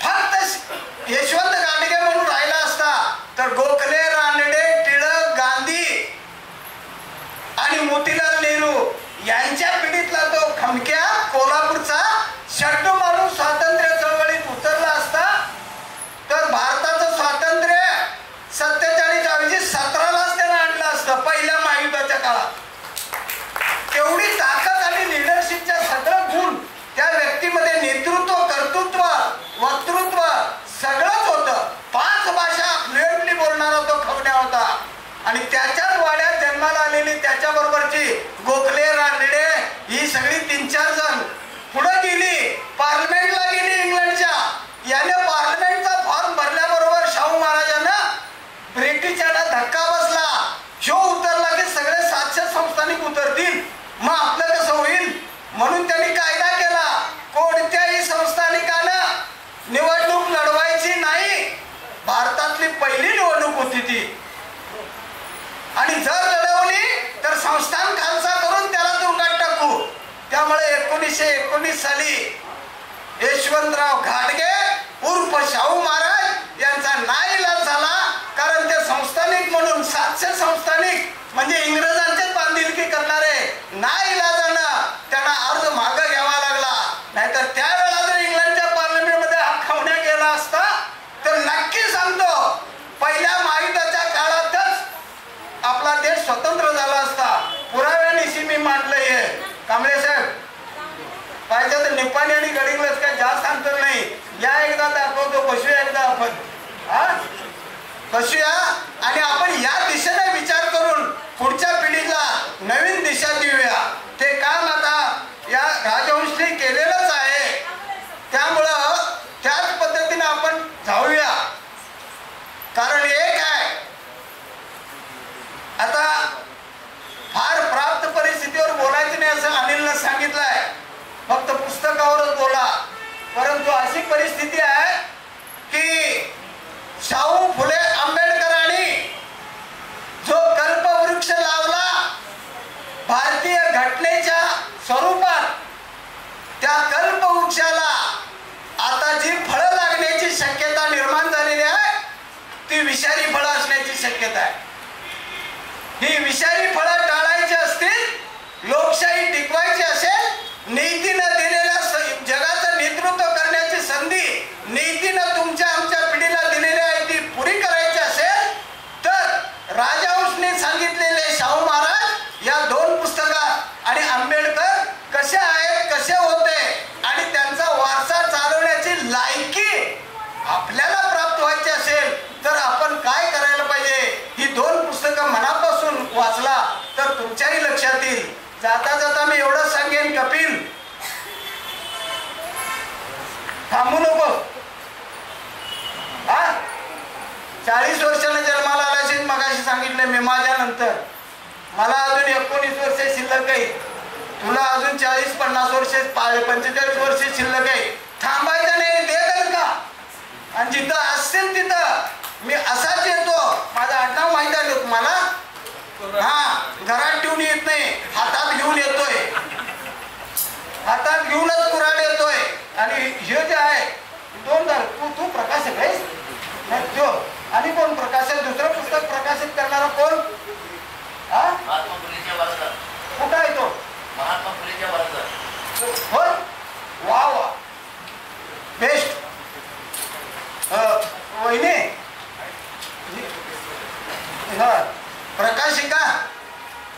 फक्त यशवंत घाटगे म्हणून राहिला असता तर गोखले, रानडे, टिळक, गांधी आणि मोतीलाल नेहरू यांच्या पिढीतला तो खमक्या कोल्हापूरचा शट्टू मारून स्वातंत्र्य चळवळीत उतरला असता तर भारताचं स्वातंत्र्य 47 ऐवजी 17लाच त्यानं आणलं असतं पहिल्या महायुद्धाच्या काळात. तेवढी ताकद आणि लिडरशिपच्या सगळं गुण त्या व्यक्तीमध्ये, नेतृत्व, कर्तृत्व, वक्तृत्व सगळंच होतं. 5 भाषा फ्लुएंटली बोलणारा तो खवण्या होता. आणि त्याच्याच वाड्यात जन्माला आलेली त्याच्याबरोबरची गोखले, रानडे ही सगळी 3-4 जण पुढे गेली, पार्लमेंटला गेली इंग्लंडच्या. याने पार्लमेंटचा फॉर्म भरल्याबरोबर शाहू महाराजांना ब्रिटिशांना धक्का बसला. शो उतरला की सगळे 700 संस्थानिक उतरतील, मग आपलं कसं होईल? म्हणून त्यांनी कायदा केला, कोणत्याही संस्थानिकानं निवडणूक लढवायची नाही. भारतातली पहिली निवडणूक होती ती. आणि जर लढवली तर संस्थान खालसा करून त्याला तुरुंगात टाकू. त्यामुळे 1919 साली यशवंतराव घाटगे उर्फ शाहू महाराज यांचा नाईलाज झाला. कारण ते संस्थानिक म्हणून 700 संस्थानिक म्हणजे इंग्रजांचेच बांधिलकी करणारे नाईलाजानं त्यांना अर्ज मागं घ्यावा लागला. नाहीतर त्यावेळेला जर इंग्लंडच्या पार्लमेंटमध्ये हा खवण्या गेला असता तर नक्की सांगतो पहिल्या महायुद्धाच्या काळातच आपला देश स्वतंत्र झाला असता. पुराव्यानिशी मी मांडलंय. कांबळे साहेब पाहिजे तर निपाणी आणि गडिंग्लज काय जास्त अंतर नाही. या एकदा दाखवतो, बसूया एकदा आपण. हा बसूया आणि आपण या दिशेने विचार करून पुढच्या पिढीला नवीन दिशा देऊया. ते काम आता या राजहंसने केलेलंच आहे. त्यामुळं त्याच पद्धतीने आपण जाऊया. कारण एक आहे, आता फार प्राप्त परिस्थितीवर बोलायचं नाही असं अनिलनं सांगितलंय. फक्त पुस्तकावरच बोला. परंतु अशी परिस्थिती आहे की शाहू फुले आंबेडकरांनी जो कल्पवृक्ष लावला भारतीय घटनेच्या स्वरूपात, त्या कल्पवृक्षाला आता जी फळं लागण्याची शक्यता निर्माण झालेली आहे ती विषारी फळं असण्याची शक्यता आहे. ही विषारी फळं टाळायची असतील, लोकशाही टिकवायची असेल, नीतीनं दिलेल्या जगात तुमच्याही लक्षात येईल. जाता जाता मी एवढंच सांगेन, कपिल थांबू नको. 40 वर्षानं जन्माला आलाशील, मगाशी सांगितलं मी. माझ्या नंतर मला अजून 19 वर्ष शिल्लक आहे, तुला अजून 40-50 वर्ष 45 वर्ष शिल्लक आहे. थांबायचं नाही, देत का? आणि जिथं असेल तिथं मी असाच येतो. माझं आडनाव माहित आहे तुम्हाला. घरात ठेवून येत नाही, हातात घेऊन येतोय. हातात घेऊनच कुऱ्हाड येतोय. आणि हे जे आहे 2 तू प्रकाशक आहेस तो. आणि कोण प्रकाशक? दुसरं पुस्तक प्रकाशित करणारा कोण? कुठं आहे तो? होय, वा वा, बेस्ट. वहिनी प्रकाशिका,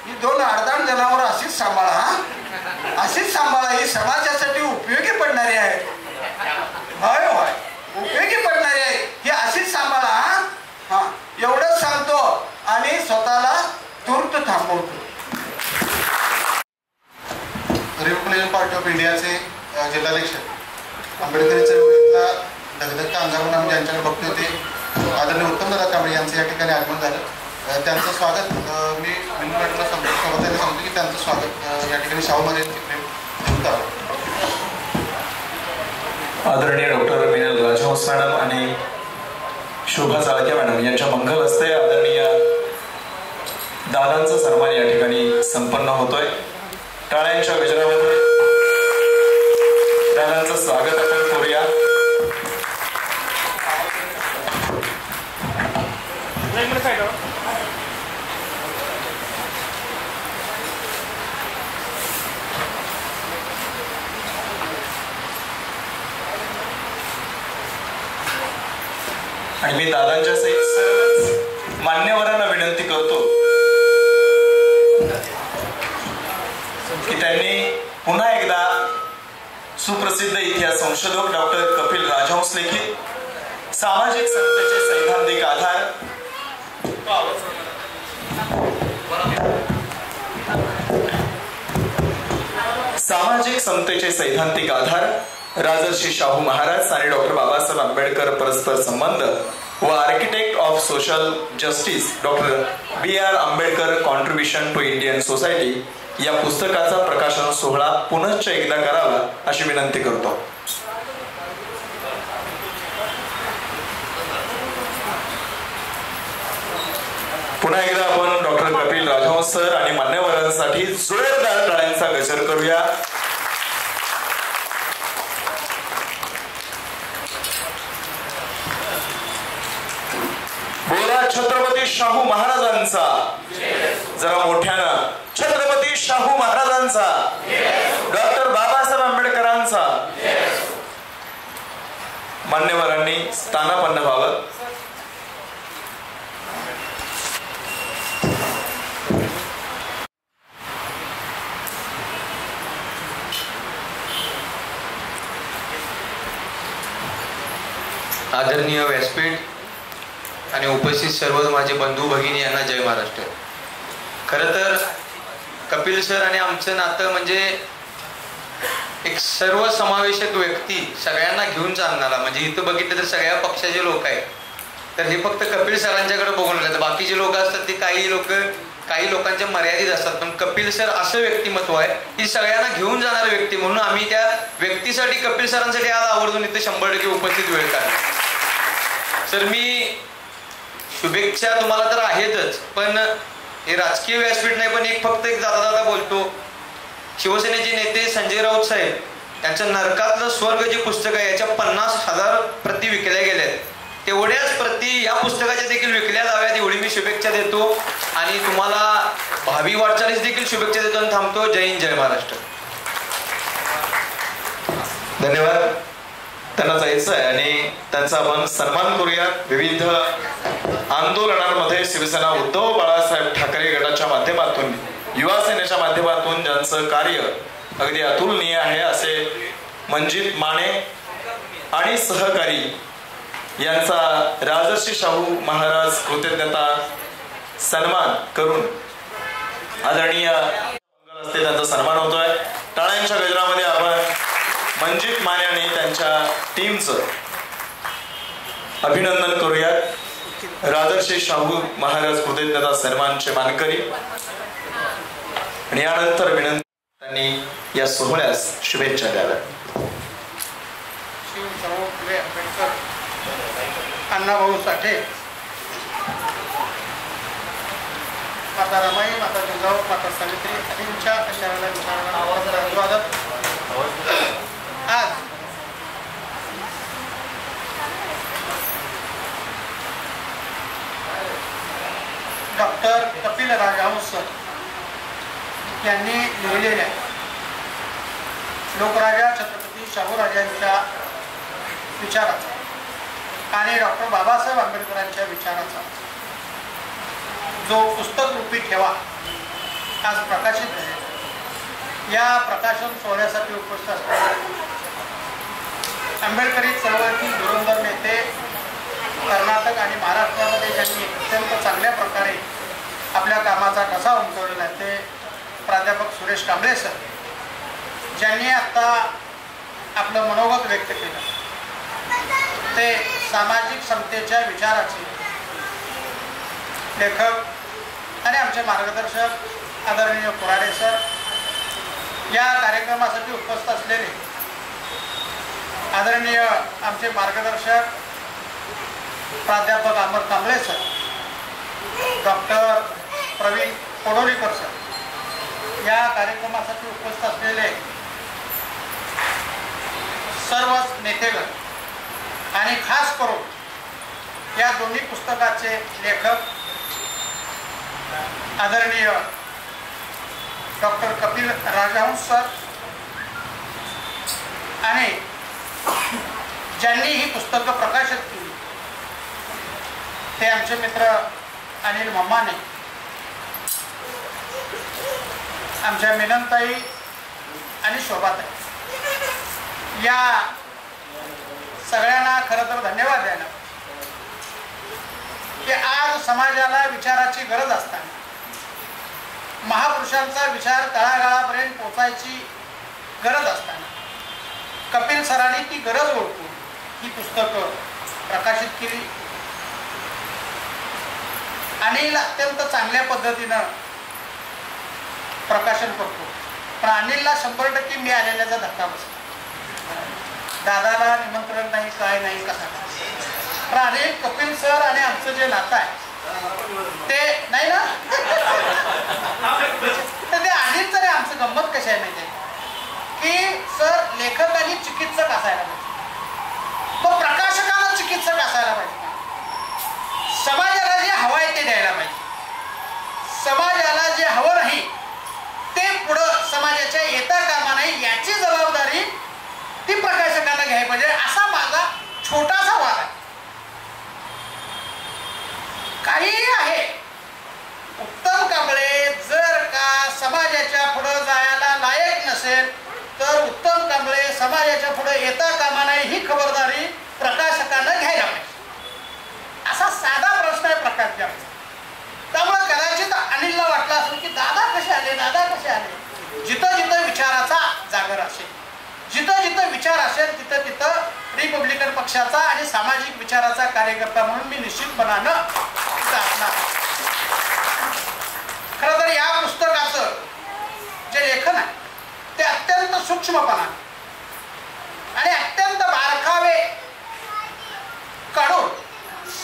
ही 2 आडदांड जनावर अशीच सांभाळा. अशीच सांभाळा. ही समाजासाठी उपयोगी पडणारी आहे. होय होय, उपयोगी पडणारी आहे. ही अशीच सांभाळा. एवढंच सांगतो आणि स्वतःला तूर्त थांबवतो. रिपब्लिकन पार्टी ऑफ इंडियाचे जिल्हाध्यक्ष, आंबेडकरी चळवळीतला धगधगता अंगारून आम्ही ज्यांच्याकडे बघतो ते आदरणीय उत्तमदादा कांबळे यांचं या ठिकाणी आगमन झालं. त्यांचं स्वागत मी विनम्रपणे सांगतो की त्यांचं स्वागत या ठिकाणी शाहू महाराजांची प्रेम करावं. आदरणीय डॉक्टर मिनल राजहंस मॅडम आणि शोभा चाळके मॅडम यांच्या मंगल हस्ते आदरणीय दादांचा सन्मान या ठिकाणी संपन्न होतोय. टाळ्यांच्या गजरामध्ये दादांचं स्वागत आपण करूया. आणि मी दादांच्या सहित सर्वच मान्यवरांना विनंती करतो की त्यांनी पुन्हा एकदा सुप्रसिद्ध इतिहास संशोधक डॉक्टर कपिल राजहंस लिखित सामाजिक समतेचे सैद्धांतिक आधार सामाजिक समतेचे सैद्धांतिक आधार राजर्षी शाहू महाराज आणि डॉक्टर बाबासाहेब आंबेडकर परस्पर संबंध व architect of social justice doctor B.R. Ambedkar contribution to Indian society या पुस्तकाचा प्रकाशन सोहळा पुनश्च एकदा करावा अशी विनंती करतो. पुन्हा एकदा आपण डॉक्टर कपिल राजहंस सर आणि मान्यवरांसाठी जोरदार टाळ्यांचा गजर करूया. बोला छत्रपती शाहू महाराजांचा. जरा मोठ्यानं छत्रपती शाहू महाराजांचा. डॉक्टर बाबासाहेब आंबेडकरांचा. मान्यवरांनी स्थानापन्न व्हावं. आदरणीय व्यासपीठ आणि उपस्थित सर्व माझे बंधू भगिनी यांना जय महाराष्ट्र. खरं तर कपिल सर आणि आमचं नातं म्हणजे एक सर्वसमावेशक व्यक्ती, सगळ्यांना घेऊन चालणारा. म्हणजे इथं बघितलं तर सगळ्या पक्षाचे लोक आहेत, तर हे फक्त कपिल सरांच्याकडे बघून राहतात. बाकीचे लोक असतात ते काही लोकांच्या मर्यादित असतात, पण कपिल सर असं व्यक्तिमत्व आहे की सगळ्यांना घेऊन जाणारं व्यक्ती. म्हणून आम्ही त्या व्यक्तीसाठी, कपिल सरांसाठी आज आवर्जून इथे 100% उपस्थित वेळ काढला. सर मी शुभेच्छा तुम्हाला तर आहेतच, पण हे राजकीय व्यासपीठ नाही, पण फक्त एक जाता बोलतो. शिवसेनेचे नेते संजय राऊत साहेब यांचं नरकातलं स्वर्ग जे पुस्तक आहे याच्या 50,000 प्रती विकल्या गेल्या आहेत. तेवढ्याच प्रती या पुस्तकाच्या देखील विकल्या जाव्यात एवढी मी शुभेच्छा देतो आणि तुम्हाला भावी वाटचालीस देखील शुभेच्छा देतो आणि थांबतो. जय हिंद, जय महाराष्ट्र. धन्यवाद. त्यांना जायचं आहे आणि त्यांचा आपण सन्मान करूया. विविध आंदोलनांमध्ये शिवसेना उद्धव बाळासाहेब ठाकरे गटाच्या माध्यमातून, युवा सेनेच्या माध्यमातून ज्यांचं कार्य अगदी अतुलनीय आहे असे मंजित माने आणि सहकारी यांचा राजर्षी शाहू महाराज कृतज्ञता सन्मान करून आदरणीय असते त्यांचा सन्मान होतोय. टाळ्यांच्या गजरामध्ये आपण मंजित माने आणि त्यांच्या टीमचं अभिनंदन करूयात. राजर्षी शाहू महाराज कृतज्ञता सन्मानचे मानकरी आणि यानंतर विनंती त्यांनी या सोहळ्यास शुभेच्छा द्याव्यात. शिवशाहू फुले आंबेडकर, अण्णाभाऊ साठे, माता रमाई, माता जिजाऊ, माता सावित्री आदींच्या आचरणाला विचारणारा अभिवादन. आज डॉक्टर कपिल राजहंस यांनी लिहिलेल्या लोकराजा छत्रपती शाहूराजांच्या विचाराचा आणि डॉक्टर बाबासाहेब आंबेडकरांच्या विचाराचा जो पुस्तक रूपी ठेवा आज प्रकाशित आहे. या प्रकाशन सोहळ्यासाठी उपस्थित असलेले आंबेडकरी चळवळीतील धुरंधर नेते, कर्नाटक आणि महाराष्ट्रामध्ये ज्यांनी अत्यंत चांगल्या प्रकारे आपल्या कामाचा ठसा उमटवलेला आहे ते प्राध्यापक सुरेश कांबळे सर, ज्यांनी आता आपलं मनोगत व्यक्त केलं. ते सामाजिक समतेच्या विचाराचे लेखक आणि आमचे मार्गदर्शक आदरणीय कुराडे सर. या कार्यक्रमासाठी उपस्थित असलेले आदरणीय आमचे मार्गदर्शक प्राध्यापक Amar Kamble sir, doctor Pravin Kodolikar sir. या कार्यक्रमासाठी उपस्थित असलेले सर्वच नेतेगण आणि खास करून या दोन्ही पुस्तकाचे लेखक आदरणीय डॉक्टर कपिल राजहंस सर आणि ज्यांनी ही पुस्तकं प्रकाशित केली ते आमचे मित्र अनिल मम्माने, आमच्या मिनंताई आणि शोभाताई. या सगळ्यांना खरं तर धन्यवाद द्यायला की आज समाजाला विचाराची गरज असताना, महापुरुषांचा विचार तळागाळापर्यंत पोचायची गरज असताना कपिल सरांनी ती गरज ओळखून ही पुस्तकं प्रकाशित केली. अनिल अत्यंत चांगल्या पद्धतीनं प्रकाशन करतो, पण अनिलला 100% मी आलेल्याचा धक्का बसला. दादाला निमंत्रण नाही, काय नाही, कसा. पण अनिल, कपिल सर आणि आमचं जे नातं आहे ते नाही ना, तर ते अनिलचं आणि आमचं गंमत कशी आहे माहिती आहे की सर लेखक आणि चिकित्सक असायला पाहिजे, तो प्रकाशकाला चिकित्सक असायला पाहिजे. समाजाला जे हवं आहे ते द्यायला पाहिजे. समाजाला जे हवं नाही ते पुढं समाजाच्या येता कामा नाही याची जबाबदारी ती प्रकाशकांना घ्यायला पाहिजे, असा माझा छोटासा वाद आहे. काहीही आहे, उत्तम कांबळे जर का समाजाच्या पुढं जायला लायक नसेल तर उत्तम कांबळे समाजाच्या पुढे येता कामा नाही ही खबरदारी प्रकाशकांना घ्यायला पाहिजे. असा साधा प्रश्न आहे प्रकाश जामचा. त्यामुळे कदाचित अनिलला वाटलं असेल की दादा कसे आले, दादा कसे आले. जिथं जिथं विचाराचा जागर असेल, जिथं जिथं विचार असेल तिथं तिथं रिपब्लिकन पक्षाचा आणि सामाजिक विचाराचा कार्यकर्ता म्हणून मी निश्चितपणानं तिथं असणार. खरं तर या पुस्तकाचं जे लेखन आहे ते अत्यंत सूक्ष्मपणाने आणि अत्यंत बारकावे काढून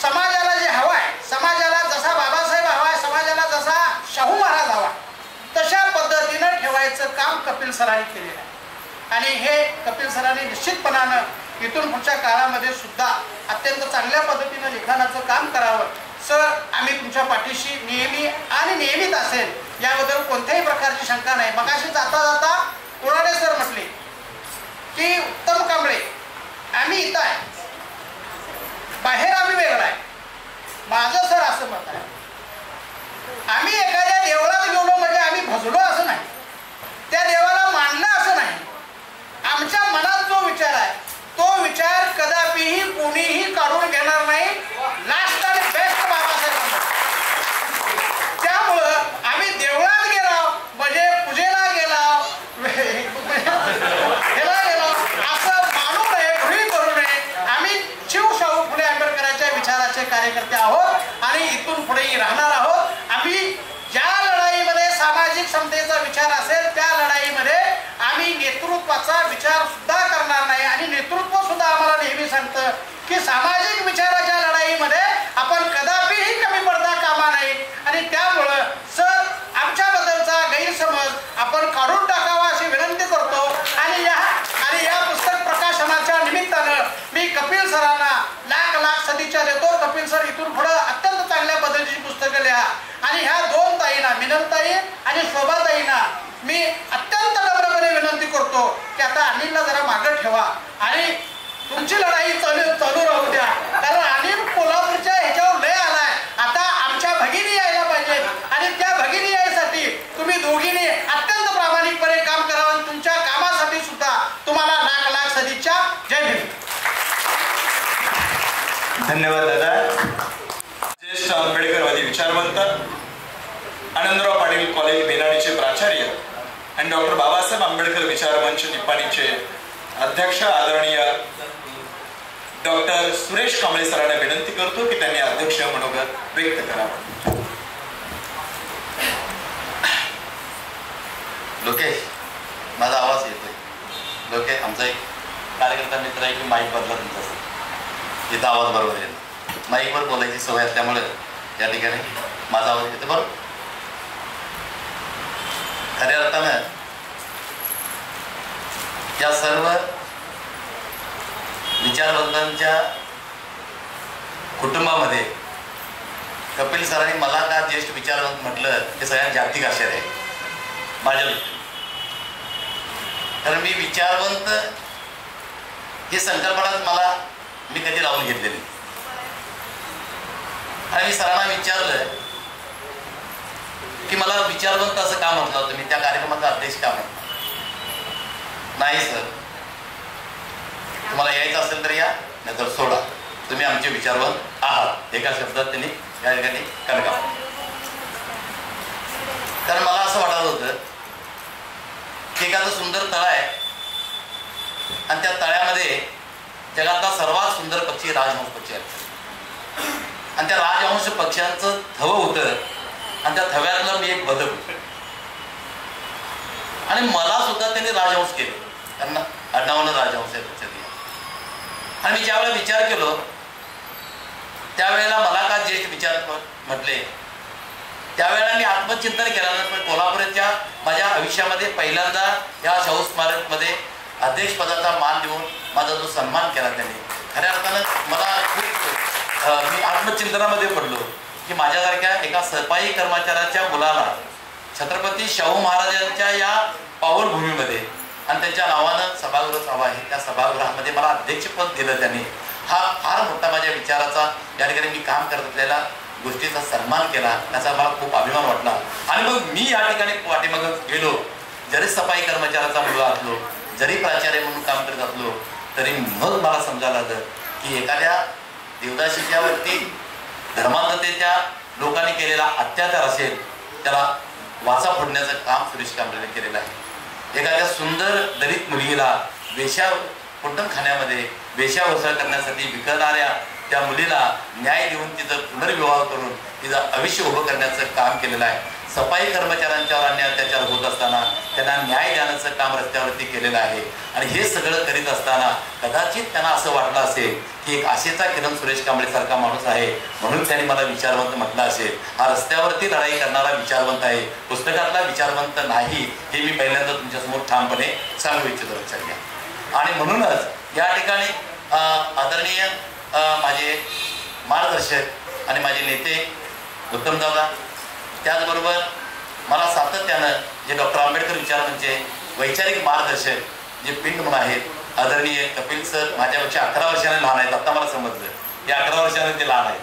समाजाला जे हवं आहे, समाजाला जसा बाबासाहेब हवा आहे, समाजाला जसा शाहू महाराज हवा तशा पद्धतीनं ठेवायचं काम कपिल सरांनी केलेलं आहे. आणि हे कपिल सरांनी निश्चितपणानं इथून पुढच्या काळामध्ये सुद्धा अत्यंत चांगल्या पद्धतीनं लिखाणाचं काम करावं. सर, आम्ही तुमच्या पाठीशी नेहमी आणि नेहमीच असेल याबद्दल कोणत्याही प्रकारची शंका नाही. मगाशी जाता जाता कुराडे सर म्हटले की उत्तम कांबळे आम्ही इथं आहे, बाहेर आम्ही वेगळं आहे. माझं सर असं मत आहे, आम्ही एखाद्या देवळात गेलो म्हणजे आम्ही भजलो असं नाही, त्या देवाला मानलं असं नाही. आमच्या मनात जो विचार आहे तो विचार कदापिही कोणीही काढून घेणार नाही. लास्ट आणि बेस्ट बाबासाहेब. त्यामुळं आम्ही देवळात गेला विचाराचे कार्यकर्ते आहोत आणि इथून पुढेही राहणार आहोत. आम्ही ज्या लढाईमध्ये सामाजिक समतेचा विचार असेल त्या लढाईमध्ये आम्ही नेतृत्वाचा विचार सुद्धा करणार नाही. आणि नेतृत्व सुद्धा आम्हाला नेहमी सांगतं की सामाजिक विचाराच्या लढाईमध्ये आपण कदापिही कमी पडता कामा नये. आणि त्यामुळं सर आमच्याबद्दलचा गैरसमज आपण काढून टाकावा अशी विनंती करतो. आणि या पुस्तक प्रकाशनाच्या निमित्तानं मी कपिल सरांना लाख सदिच्छा देतो. कपिल सर इथून पुढे अत्यंत चांगल्या पद्धतीची पुस्तकं लिहा. आणि ह्या दोन ताईंना, मिनलताई आणि शोभाताईंना मी अत्यंत नम्रपणे विनंती करतो की आता अनिलला जरा मागं ठेवा आणि तुमची लढाई चालू राहू द्या. कारण अनिल कोल्हापूरच्या ह्याच्यावर लय आलाय. आता आमच्या भगिनी यायला पाहिजेत आणि त्या भगिनी यायसाठी तुम्ही दोघींनी अत्यंत प्रामाणिकपणे काम करावं. आणि तुमच्या कामासाठी सुद्धा तुम्हाला लाख सदिच्छा. जय भीम. धन्यवाद दादा. ज्येष्ठ आंबेडकरवादी विचारवंत, आनंदराव पाटील कॉलेज बेनाडीचे प्राचार्य आणि डॉक्टर बाबासाहेब आंबेडकर विचार मंच निप्पाणीचे अध्यक्ष आदरणीय डॉक्टर सुरेश कांबळे सरांना विनंती करतो की त्यांनी अध्यक्ष मनोगत व्यक्त करावं. लोकेश, माझा आवाज येतोय? लोकेश, आमचा एक कार्यकर्ता मित्र आहे की माईक बदला तुमचा, इथं आवाज बरोबर येईल. माईकवर बोलायची सवय असल्यामुळे या ठिकाणी माझा आवाज येतो बरोबर. खऱ्या अर्थानं या सर्व विचारवंतांच्या कुटुंबामध्ये कपिल सरांनी मला का ज्येष्ठ विचारवंत म्हटलं हे सगळ्यांत जागतिक आश्चर्य आहे माझ्या दृष्टीने. कारण मी विचारवंत ही संकल्पना मी कधी लावून घेतलेली. आणि मी सरांना विचारलं की मला विचारवंत असं का म्हटलं होतं, मी त्या कार्यक्रमाचा अध्यक्ष का म्हटलं. नाही सर, तुम्हाला यायचं असेल तर या, नाही तर सोडा, तुम्ही आमचे विचारवंत आहात, एका शब्दात त्यांनी या ठिकाणी कणका. कारण मला असं वाटत होतं की एखादं सुंदर तळ आहे आणि त्या तळ्यामध्ये जगातला सर्वात सुंदर पक्षी राजहंस पक्षी आहे. आणि त्या राजहंस पक्ष्यांचं थवं होतं आणि त्या थव्यातलं मी एक बदक होतो. आणि मला सुद्धा त्यांनी राजहंस केले, त्यांना आडनावानं राजहंस आहे लक्षात घ्या. आणि मी ज्यावेळेला विचार केलो त्यावेळेला मला का ज्येष्ठ विचार म्हटले, त्यावेळेला मी आत्मचिंतन केल्यानंतर कोल्हापूरच्या माझ्या आयुष्यामध्ये पहिल्यांदा या शाहू स्मारकमध्ये अध्यक्षपदाचा मान देऊन माझा जो सन्मान केला त्यांनी, खऱ्या अर्थानं मला खूप मी आत्मचिंतनामध्ये पडलो की माझ्यासारख्या एका सफाई कर्मचाऱ्याच्या मुलाला छत्रपती शाहू महाराजांच्या या पावनभूमीमध्ये आणि त्यांच्या नावानं सभागृह हवा आहे, त्या सभागृहामध्ये मला अध्यक्षपद दिलं त्यांनी. हा फार मोठा माझ्या विचाराचा या ठिकाणी मी काम करत असलेल्या गोष्टीचा सन्मान केला, त्याचा मला खूप अभिमान वाटला. आणि मग मी या ठिकाणी पाठीमागं गेलो, जरी सफाई कर्मचाऱ्याचा मुलगा असलो, जरी प्राचार्य म्हणून काम करत असलो, तरी मग मला समजायला लागलं की एखाद्या देवदासीच्या वरती धर्मांधतेच्या लोकांनी केलेला अत्याचार असेल, त्याला वाचा फोडण्याचं काम सुरेश कांबळेने केलेलं आहे. एखाद्या सुंदर दलित मुलगीला कुटुंबखान्यामध्ये वेश्यावसळ करण्यासाठी विकणाऱ्या त्या मुलीला न्याय देऊन तिचं पुनर्विवाह करून तिचं आयुष्य उभं करण्याचं काम केलेलं आहे. सफाई कर्मचाऱ्यांच्यावर अन्याय अत्याचार होत असताना त्यांना न्याय देण्याचं काम रस्त्यावरती केलेलं आहे. आणि हे सगळं करीत असताना कदाचित त्यांना असं वाटलं असेल की एक आशेचा किरण सुरेश कांबळे सारखा माणूस आहे, म्हणून त्यांनी मला विचारवंत म्हटलं असेल. हा रस्त्यावरती लढाई करणारा विचारवंत आहे, पुस्तकातला विचारवंत नाही, हे मी पहिल्यांदा तुमच्यासमोर ठामपणे सांगू इच्छितो, लक्षात घ्या. आणि म्हणूनच या ठिकाणी आदरणीय माझे मार्गदर्शक आणि माझे नेते उत्तमदादा, त्याचबरोबर मला सातत्यानं जे डॉक्टर आंबेडकर विचारांचे वैचारिक मार्गदर्शक जे पिंड म्हणून आहेत, आदरणीय कपिल सर माझ्यापेक्षा 11 वर्षाने लहान आहेत, आता मला समजलं की 11 वर्षाने ते लहान आहेत.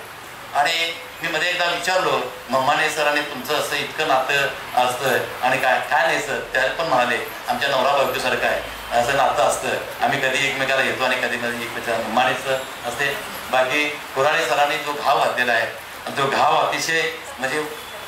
आणि मी मध्ये एकदा विचारलो, मम्माने सर आणि तुमचं असं इतकं नातं असतं आणि काय नाही सर, त्या पण म्हणाले आमच्या नवरा बायकोसारखं आहे, असं नातं असतं, आम्ही कधी एकमेकाला येतो आणि कधी एकमेकाला मम्मानेच असते. बाकी कुराडे सरांनी जो घाव घातलेला आहे, तो घाव अतिशय म्हणजे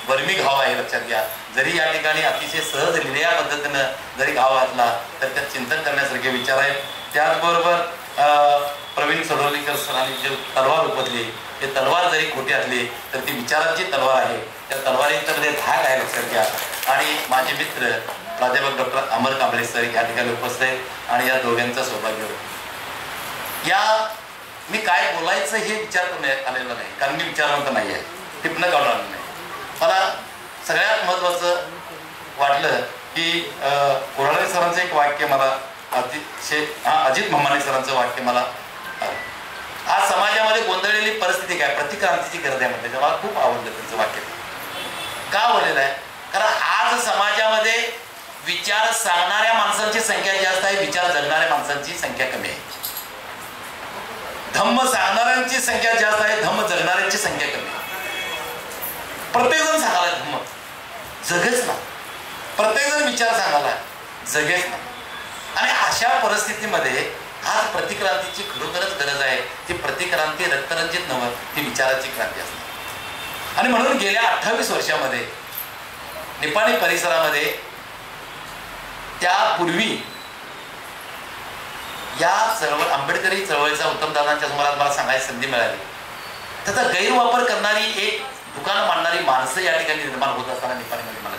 वर्मी घाव आहे, लक्षात घ्या. जरी या ठिकाणी अतिशय सहज लिहिल्या पद्धतीनं जरी घाव घातला तर त्यात चिंतन करण्यासारखे विचार आहेत. त्याचबरोबर प्रवीण सडोलीकर सरांनी जे तलवार उपजली, ते तलवार जरी खोटी असली तर ती विचारांची तलवार आहे. त्या तलवारीचं ते धाक आहे, लक्षात घ्या. आणि माझे मित्र प्राध्यापक डॉक्टर अमर कांबळे सर या ठिकाणी उपस्थित आहेत आणि या दोघांचं सौभाग्य. या मी काय बोलायचं हे विचार करून आलेलं नाही, कारण मी विचारवंत नाही आहे, टिपणं काढून आलं नाही. मला सगळ्यात महत्त्वाचं वाटलं की कोराळे सरांचं एक वाक्य मला अजित मम्माने सरांचं वाक्य मला आज समाजामध्ये गोंधळलेली परिस्थिती काय, प्रतिक्रांतीची गरज आहे म्हटलं. मला खूप आवडलं त्यांचं वाक्य. का बोललेलं आहे? कारण आज समाजामध्ये विचार सांगणाऱ्या माणसांची संख्या जास्त आहे, विचार जगणाऱ्या माणसांची संख्या कमी आहे. धम्म सांगणाऱ्यांची संख्या जास्त आहे, धम्म जगणाऱ्यांची संख्या कमी आहे. प्रत्येक जण सांगायला धम्म जगेच ना, प्रत्येक जण विचार सांगायला जगेच ना. आणि अशा परिस्थितीमध्ये आज प्रतिक्रांतीची खरोखरच गरज आहे. ती प्रतिक्रांती रक्तरंजित नव्हे, ती विचाराची क्रांती असते. आणि म्हणून गेल्या 28 वर्षामध्ये निपाणी परिसरामध्ये त्यापूर्वी या चळवळ आंबेडकरी चळवळीचा उत्तमदादांच्या समोरात मला सांगायची संधी मिळाली. त्याचा गैरवापर करणारी एक दुकान मांडणारी माणसं या ठिकाणी निर्माण होत असताना निपाणीमध्ये मला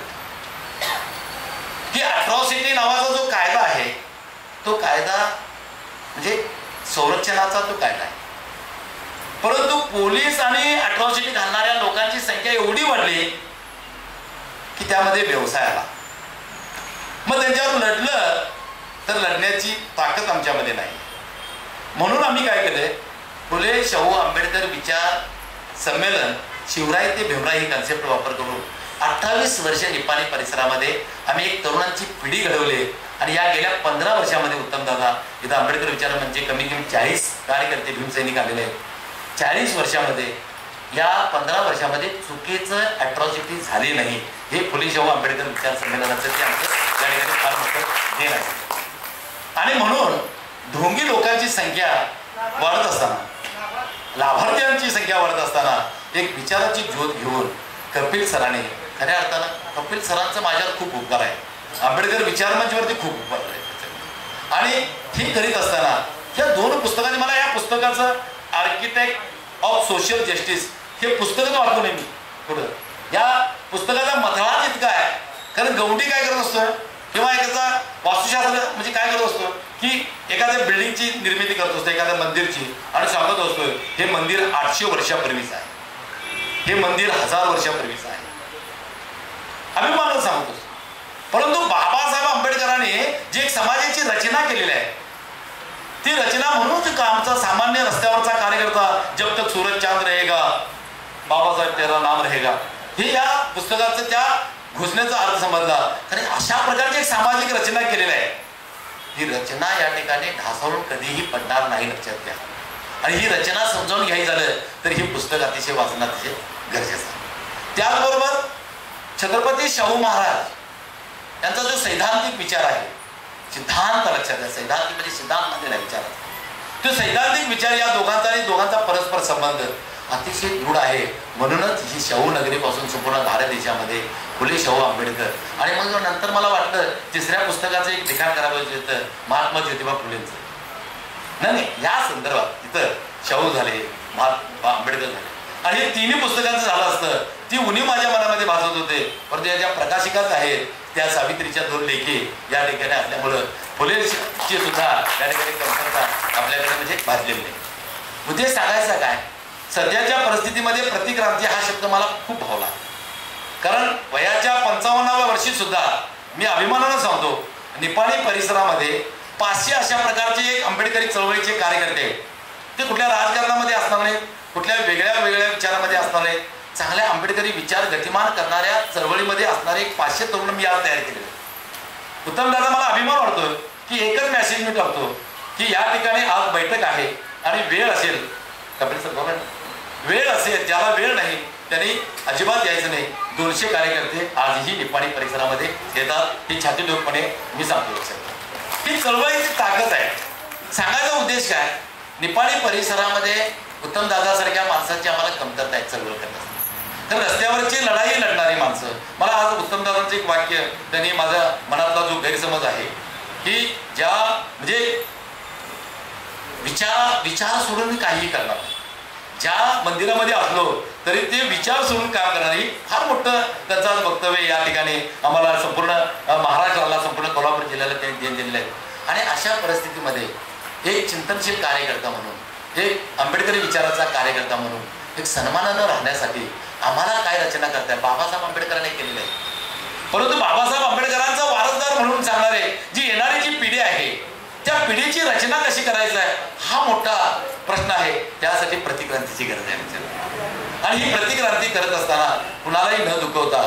की अट्रॉसिटी नावाचा जो कायदा आहे, तो कायदा म्हणजे संरक्षणाचा तो कायदा आहे. परंतु पोलीस आणि अट्रॉसिटी घालणाऱ्या लोकांची संख्या एवढी वाढली की त्यामध्ये व्यवसाय आला. मग त्यांच्यावर लढलं तर लढण्याची ताकद आमच्यामध्ये नाही. म्हणून आम्ही काय केलंय, फुले शाहू आंबेडकर विचार संमेलन शिवराय ते भीमराय ही कन्सेप्ट वापर करून 28 वर्ष निपाणी परिसरामध्ये आम्ही एक तरुणांची पिढी घडवली. आणि या गेल्या 15 वर्षामध्ये उत्तमदादा इथं आंबेडकर विचार म्हणजे कमी कमी 40 कार्यकर्ते भीमसैनिक आलेले आहेत. 40 वर्षामध्ये या 15 वर्षामध्ये चुकीचं अट्रॉसिटी झाली नाही. हे फुले शाहू आंबेडकर विचार संमेलनाचं ते आमचं या ठिकाणी फार मोठं देण आहे. आणि म्हणून ढोंगी लोकांची संख्या वाढत असताना, लाभार्थ्यांची संख्या वाढत असताना एक विचाराची ज्योत घेऊन कपिल सरांनी, खऱ्या अर्थानं कपिल सरांचं माझ्यावर खूप उपकार आहे, आंबेडकर विचार मंचवरती खूप उपकार आहे. आणि हे करीत असताना या 2 पुस्तकांनी मला, या पुस्तकाचं आर्किटेक्ट ऑफ सोशल जस्टिस हे पुस्तक वाचू नये मी पुढं. या पुस्तकाचा मथळाच इतका आहे, कारण गौंडी काय करत असतो किंवा एखादा वास्तुशास्त्र म्हणजे काय करत असतो की एखाद्या बिल्डिंगची निर्मिती करत असतो, एखाद्या मंदिरची, आणि सांगत असतो हे मंदिर 800 वर्षापूर्वीच आहे, हे मंदिर 1000 वर्षापूर्वीच आहे, अभिमानानं सांगत असतो. परंतु बाबासाहेब आंबेडकरांनी जी एक समाजाची रचना केलेली आहे, ती रचना म्हणून आमचा सामान्य रस्त्यावरचा कार्यकर्ता जब तक सूरज चांद रहेगा बाबासाहेब तेरा नाम रहेगा, हे या पुस्तकाचं त्या घोषणेचा अर्थ समजला. कारण अशा प्रकारची एक सामाजिक रचना केलेली आहे. ही रचना या ठिकाणी ढासळून कधीही पडणार नाही, लक्षात घ्या. आणि ही रचना समजावून घ्यायची झालं तर ही पुस्तक अतिशय वाचणं अतिशय गरजेचं आहे. त्याचबरोबर छत्रपती शाहू महाराज यांचा जो सैद्धांतिक विचार आहे, सिद्धांत लक्षात घ्या, सैद्धांतिक म्हणजे सिद्धांत मध्ये नाही विचार, तो सैद्धांतिक विचार या दोघांचा आणि दोघांचा परस्पर संबंध अतिशय दृढ आहे. म्हणूनच ही शाहू नगरीपासून संपूर्ण भारत देशामध्ये फुले शाहू आंबेडकर. आणि मग नंतर मला वाटलं 3ऱ्या पुस्तकाचं एक लिखाण करावं होतं महात्मा ज्योतिबा फुलेंचं. नाही, या संदर्भात तिथं शाहू झाले, महात्मा आंबेडकर झाले, आणि हे 3ही पुस्तकांचं झालं असतं ती उणी माझ्या मनामध्ये भासत होते. परंतु या ज्या प्रकाशिकाच आहेत त्या सावित्रीच्या 2 लेखी या ठिकाणी असल्यामुळं फुलेची सुद्धा या ठिकाणी कमतरता आपल्याकडे म्हणजे भाजलेली नाही. उद्देश सांगायचा काय, सध्याच्या परिस्थितीमध्ये प्रतिक्रांती हा शब्द मला खूप भावला. कारण वयाच्या 55व्या वर्षी सुद्धा मी अभिमानानं सांगतो, निपाणी परिसरामध्ये 500 अशा प्रकारचे एक आंबेडकरी चळवळीचे कार्यकर्ते, ते कुठल्या राजकारणामध्ये असणार नाहीत, कुठल्या वेगळ्या वेगळ्या विचारामध्ये असणार नाहीत, चांगल्या आंबेडकरी विचार गतिमान करणाऱ्या चळवळीमध्ये असणारे एक 500 तरुण मी आज तयार केलेले. उत्तमदादा, मला अभिमान वाटतो की एकच मेसेज मी करतो की या ठिकाणी आज बैठक आहे आणि वेळ असेल, कपिल सर वेळ असेल, ज्याला वेळ नाही त्यांनी अजिबात यायचं नाही. 200 कार्यकर्ते आजही निपाणी परिसरामध्ये येतात. ही छाती ठोकपणे मी सांगतो. ही चळवळीची ताकद आहे. सांगायचा उद्देश काय, निपाणी परिसरामध्ये उत्तमदादासारख्या माणसाची आम्हाला कमतरता आहे चळवळ करण्यासाठी. तर रस्त्यावरची लढाई लढणारी माणसं, मला आज उत्तमदादांचं एक वाक्य, त्यांनी माझ्या मनातला जो गैरसमज आहे की ज्या म्हणजे विचार सोडून मी काहीही करणार नाही. ज्या मंदिरामध्ये असलो तरी ते विचार सोडून काम करणारी फार मोठं त्यांचं वक्तव्य या ठिकाणी आम्हाला संपूर्ण महाराष्ट्राला, संपूर्ण कोल्हापूर जिल्ह्याला त्यांनी दिलेलं आहे. आणि अशा परिस्थितीमध्ये एक चिंतनशील कार्यकर्ता म्हणून, एक आंबेडकरी विचाराचा कार्यकर्ता म्हणून, एक सन्मानानं राहण्यासाठी आम्हाला काय रचना करताय बाबासाहेब आंबेडकरांनी केलेलं आहे. परंतु बाबासाहेब आंबेडकरांचा वारसदार म्हणून सांगणारे जी येणारी जी पिढी आहे त्या पिढीची रचना कशी करायचं आहे हा मोठा प्रश्न आहे. त्यासाठी प्रतिक्रांतीची गरज आहे. आणि ही प्रतिक्रांती करत असताना कुणालाही न दुखवता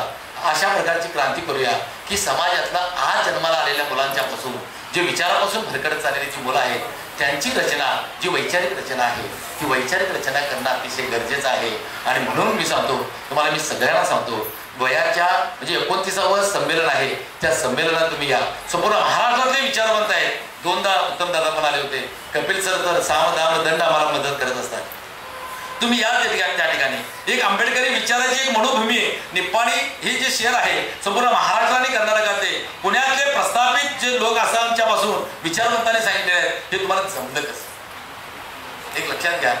अशा प्रकारची क्रांती करूया की समाजातला आज जन्माला आलेल्या मुलांच्या पासून जे विचारापासून भरकटत चाललेली जी मुलं आहेत त्यांची रचना, जी वैचारिक रचना आहे ती वैचारिक रचना करणं अतिशय गरजेचं आहे. आणि म्हणून मी सांगतो तुम्हाला, मी सगळ्यांना सांगतो, वयाच्या म्हणजे 29वे संमेलन आहे त्या संमेलनात तुम्ही या. संपूर्ण महाराष्ट्रातले विचारवंत आहेत. 2दा उत्तम दादा पण आले होते. कपिल सर तर साम दाम दंड आम्हाला मदत करत असतात. तुम्ही या त्या ठिकाणी एक आंबेडकरी विचाराची एक मनोभूमी आहे. निप्पाणी हे जे शहर आहे संपूर्ण महाराष्ट्र आणि कर्नाटकातले पुण्यातले प्रस्थापित जे लोक असं आमच्यापासून विचारवंतांनी सांगितले आहेत हे तुम्हाला जमलं कसं. एक लक्षात घ्या,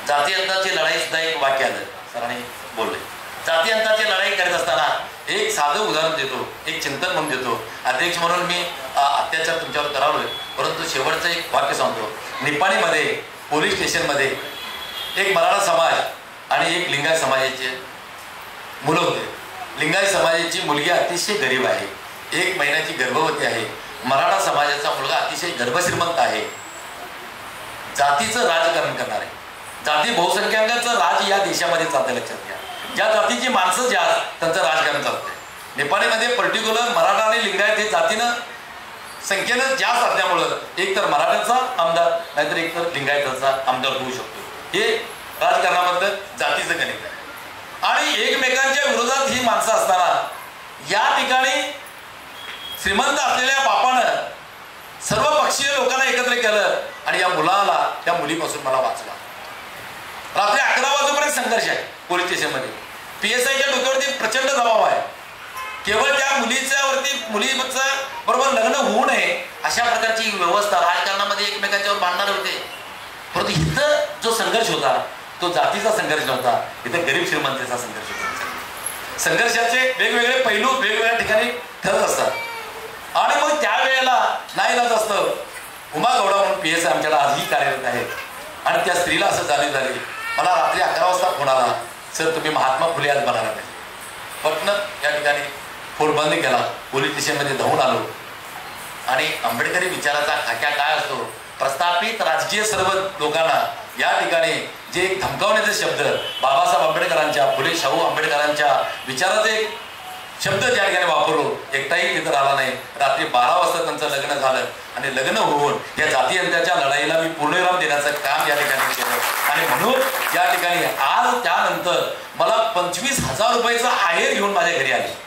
जाती अंताची लढाई सुद्धा एक वाक्य आलं सरांनी बोलले. जाती अंताची लढाई करत असताना एक साधं उदाहरण देतो, एक चिंतन म्हणून देतो. अध्यक्ष म्हणून मी अत्याचार तुमच्यावर करावलोय, परंतु शेवटचं एक वाक्य सांगतो. निप्पाणीमध्ये पोलीस स्टेशनमध्ये एक मराठा समाज आणि एक लिंगायत समाजाचे मुलं होते. लिंगायत समाजाची मुलगी अतिशय गरीब आहे, 1 महिन्याची गर्भवती आहे. मराठा समाजाचा मुलगा अतिशय गर्भश्रीमंत आहे. जातीचं राजकारण करणार आहे. जाती बहुसंख्याकांचं राज या देशामध्ये चालतं. लक्षात घ्या, ज्या जातीची माणसं जास्त त्यांचं राजकारण चालतंय. नेपाळमध्ये पर्टिक्युलर मराठा आणि लिंगायत हे जातीनं संख्येनं जास्त असल्यामुळं एक तर मराठाचा आमदार नाहीतर एक तर लिंगायताचा आमदार होऊ शकतो. हे राजकारणाबद्दल जातीचं गणित आहे. आणि एकमेकांच्या विरोधात ही माणसं असताना या ठिकाणी श्रीमंत असलेल्या बापानं सर्व पक्षीय लोकांना एकत्र केलं आणि या मुलाला त्या मुलीपासून मला वाचला. रात्री 11 वाजेपर्यंत संघर्ष आहे पोलीस स्टेशनमध्ये. PSIच्या डोक्यावरती प्रचंड दबाव आहे. केवळ त्या मुलीचं बरोबर लग्न होऊ नये अशा प्रकारची व्यवस्था. राजकारणामध्ये एकमेकांच्यावर भांडणार होते, परंतु इथं जो संघर्ष होता तो जातीचा संघर्ष नव्हता, इथं गरीब श्रीमंतीचा संघर्ष होता. संघर्षाचे वेगवेगळे पैलू वेगवेगळ्या ठिकाणी ठरत असतात. आणि मग त्यावेळेला नाईलाज असतं. उमा गौडा म्हणून PSI आमच्याला आजही कार्यरत आहेत. आणि त्या स्त्रीला असं झाली मला रात्री 11 वाजता फोन आला, सर तुम्ही महात्मा फुले आज बनायला पाहिजे. पटणं या ठिकाणी फोन बंद केला. पोलीस स्टेशनमध्ये धावून आलो आणि आंबेडकरी विचाराचा खाक्या काय असतो, प्रस्थापित राजकीय सर्व लोकांना या ठिकाणी जे धमकावण्याचे शब्द बाबासाहेब आंबेडकरांच्या, फुले शाहू आंबेडकरांच्या विचाराचे शब्द ज्या ठिकाणी वापरलो एकटाही तिथं राहिला नाही. रात्री 12 वाजता त्यांचं लग्न झालं आणि लग्न होऊन या जाती अंताच्या लढाईला मी पूर्णविराम देण्याचं काम या ठिकाणी केलं. आणि म्हणून या ठिकाणी आज त्यानंतर मला 25,000 रुपयाचा आहेर घेऊन माझ्या घरी आले.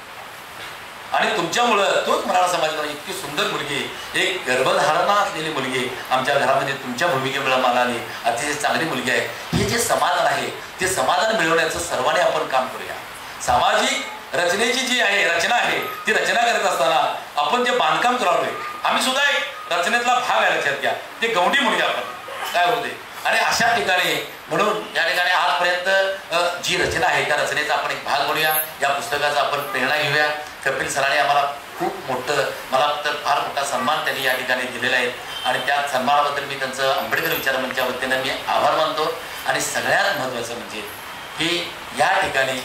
आणि तुमच्यामुळं तोच मराठा समाजाला इतकी सुंदर मुलगी, एक गर्भधारणा असलेली मुलगी आमच्या घरामध्ये तुमच्या भूमिकेमुळे मला आली. अतिशय चांगली मुलगी आहे. हे जे समाधान आहे ते समाधान मिळवण्याचं सर्वांनी आपण काम करूया. सामाजिक रचनेची जी आहे रचना आहे ती रचना करत असताना आपण जे बांधकाम करावं, आम्ही सुद्धा एक रचनेतला भाग आहे. लक्षात घ्या, ते गौंडी म्हणूया आपण काय होते. आणि अशा ठिकाणी म्हणून या ठिकाणी आजपर्यंत जी रचना आहे त्या रचनेचा आपण एक भाग म्हणूया. या पुस्तकाचा आपण प्रेरणा घेऊया. कपिल सरांनी आम्हाला खूप मोठं, मला तर फार मोठा सन्मान त्यांनी या ठिकाणी दिलेला आहे. आणि त्या सन्मानाबद्दल मी त्यांचं आंबेडकर विचार मंचच्या वतीनं मी आभार मानतो. आणि सगळ्यात महत्त्वाचं म्हणजे की या ठिकाणी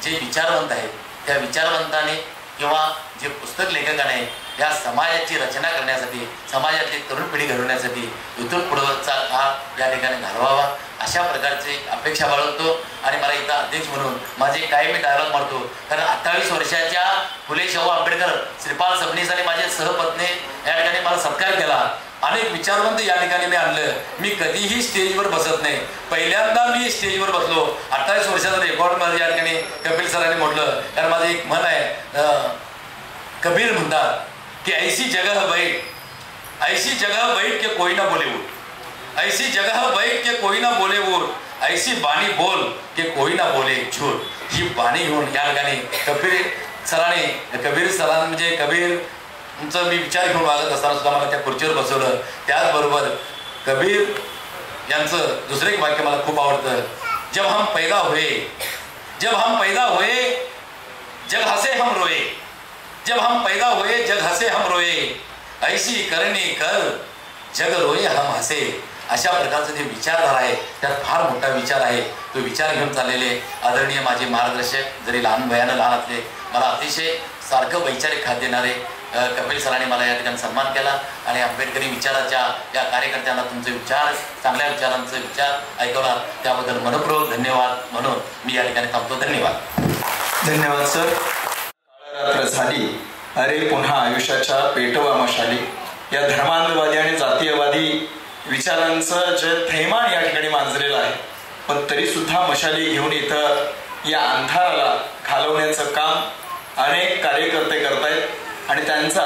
जे विचारवंत आहेत त्या विचारवंतांनी किंवा जे पुस्तक लेखकाने या समाजाची रचना करण्यासाठी, समाजातली तरुण पिढी घडवण्यासाठी इथून पुढचा काळ या ठिकाणी घालवावा अशा प्रकारची अपेक्षा बाळगतो. आणि मला इथं अध्यक्ष म्हणून माझे काय मी डायलॉग मारतो, कारण 28 वर्षाच्या फुले शाहू आंबेडकर श्रीपाल सबनीस आणि माझे सहपत्नी या ठिकाणी मला सत्कार केला. अनेक विचारवंत या ठिकाणी मी आणलं. मी कधीही स्टेजवर बसत नाही. पहिल्यांदा मी स्टेजवर बसलो 28 वर्षाचा रेकॉर्ड माझं या ठिकाणी कपिल सरांनी म्हटलं. कारण माझं एक मन आहे, कबीर म्हणतात कि ऐसी जगह बैठ के कोई ना बोले उठ, ऐसी जगह बैठ के कोई ना बोले उठ, ऐसी बाणी बोल के कोई ना बोले झूठ. ही बाणी घेऊन या ठिकाणी कबीर सरांनी म्हणजे कबीरचं मी विचार घेऊन वागत असताना सुद्धा मला त्या खुर्चीवर बसवलं. त्याचबरोबर कबीर यांचं दुसरं एक वाक्य मला खूप आवडतं. जब हम पैदा हुए, जब हम पैदा हुए जग हसे हम रोए, जब हम पैदा हुए जग हसे हम रोए, ऐसी करणे कर जग रोए हम हसे. अशा प्रकारचं जे विचारधारा आहे त्यात फार मोठा विचार आहे. तो विचार घेऊन चाललेले आदरणीय माझे मार्गदर्शक, जरी लहान वयानं लहान असले, मला अतिशय सारखं वैचारिक खात देणारे कपिल सरांनी मला या ठिकाणी सन्मान केला. आणि आंबेडकरी विचाराच्या या कार्यकर्त्यांना तुमचे विचार, चांगल्या विचारांचे विचार ऐकवला त्याबद्दल मनपूर्वक धन्यवाद म्हणून मी या ठिकाणी थांबतो. धन्यवाद. धन्यवाद सर. रात्र झाली, अरे पुन्हा आयुष्याच्या पेटवा मशाली. या धर्मांधवादी आणि जातीयवादी विचारांचं जे थैमान या ठिकाणी मांजलेलं आहे, पण तरी सुद्धा मशाली घेऊन इथं या अंधाराला घालवण्याचं काम अनेक कार्यकर्ते करतायत. आणि त्यांचा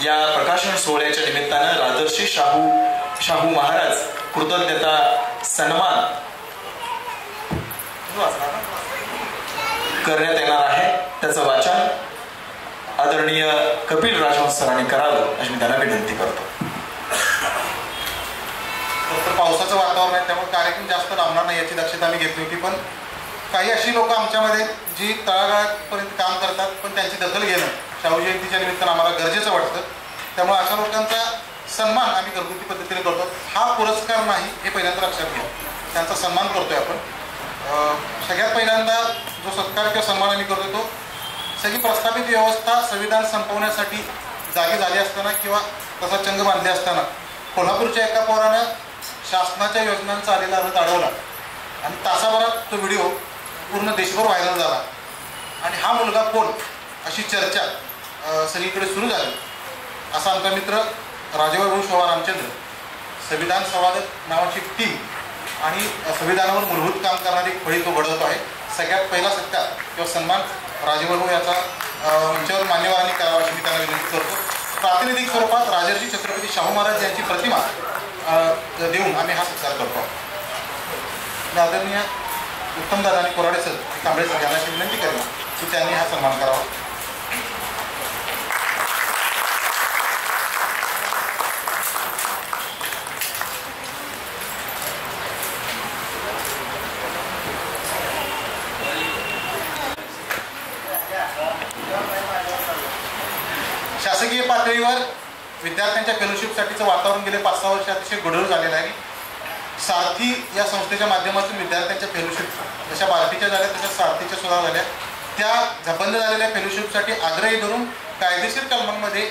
या प्रकाशन सोहळ्याच्या निमित्तानं राजर्षी शाहू महाराज कृतज्ञता सन्मान करण्यात येणार आहे. त्याचं वाचन आदरणीय कपिल राजहंस सरांनी करावं अशी मी त्यांना विनंती करतो. तर पावसाचं वातावरण आहे त्यामुळे कार्यक्रम जास्त लांबणार नाही याची दक्षता आम्ही घेतली होती. पण काही अशी लोक आमच्यामध्ये जी तळागाळापर्यंत काम करतात, पण त्यांची दखल घेणं शाहू जयंतीच्या निमित्तानं आम्हाला गरजेचं वाटतं. त्यामुळे अशा लोकांचा सन्मान आम्ही घरगुती पद्धतीने करतो. हा पुरस्कार नाही हे पहिल्यांदा लक्षात घ्या, त्यांचा सन्मान करतोय आपण. सगळ्यात पहिल्यांदा जो सत्कार किंवा सन्मान आम्ही करतो तो सगळी प्रस्थापित व्यवस्था संविधान संपवण्यासाठी जागी झाली असताना किंवा तसा चंग बांधले असताना कोल्हापूरच्या एका पोरानं शासनाच्या योजनांचा आलेला रथ अडवला आणि तासाभरात तो व्हिडिओ पूर्ण देशभर व्हायरल झाला. आणि हा मुलगा कोण अशी चर्चा सगळीकडे सुरू झाली. असा आमचा मित्र राजवैभव शोभा रामचंद्र, संविधान संवादक नावाची टीम आणि संविधानावर मूलभूत काम करणारी फळी तो घडवतो आहे. सगळ्यात पहिला सत्कार किंवा सन्मान राजवैभव याचा मंचावर मान्यवरांनी करावा अशी मी त्यांना विनंती करतो. प्रातिनिधिक स्वरूपात राजर्षी छत्रपती शाहू महाराज यांची प्रतिमा देऊन आम्ही हा सत्कार करतो. आदरणीय उत्तमदादा आणि कोराडे सर, कांबळे सर यांना विनंती करेन की त्यांनी हा सन्मान करावा. शासकीय पातळीवर विद्यार्थ्यांच्या फेलोशिपसाठीचं वातावरण गेले 5-6 वर्ष अतिशय गढूळ झालेलं आहे. सारथी या संस्थेच्या माध्यमातून विद्यार्थ्यांच्या फेलोशिप जशा बार्टीच्या झाल्या तशा सारथीच्या सुद्धा झाल्या. त्या बंद झालेल्या फेलोशिपसाठी आग्रही धरून कायदेशीर कलमांमध्ये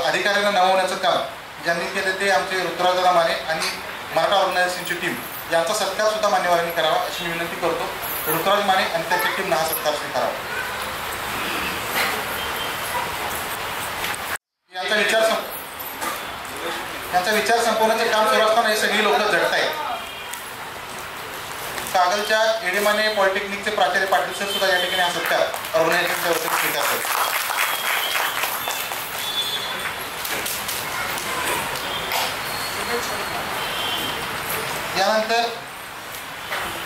अधिकाऱ्यांना नमवण्याचं काम ज्यांनी केलं ते आमचे ऋतुराजदादा माने आणि मराठा ऑर्गनायझेशनची टीम यांचा सत्कार सुद्धा मान्यवरांनी करावा अशी मी विनंती करतो. ऋतुराज माने आणि त्यांच्या टीमनं हा सत्कार स्वीकारावा. यांचा विचार संपवण्याचं काम सुरू असताना हे सगळी लोक झटत आहेत. कागलच्या एडीमाने पॉलिटेक्निकचे प्राचार्य पाटील सर सुद्धा या ठिकाणी हा सत्कार ऑर्गनायझेशनच्या वतीने स्वीकारतात. यानंतर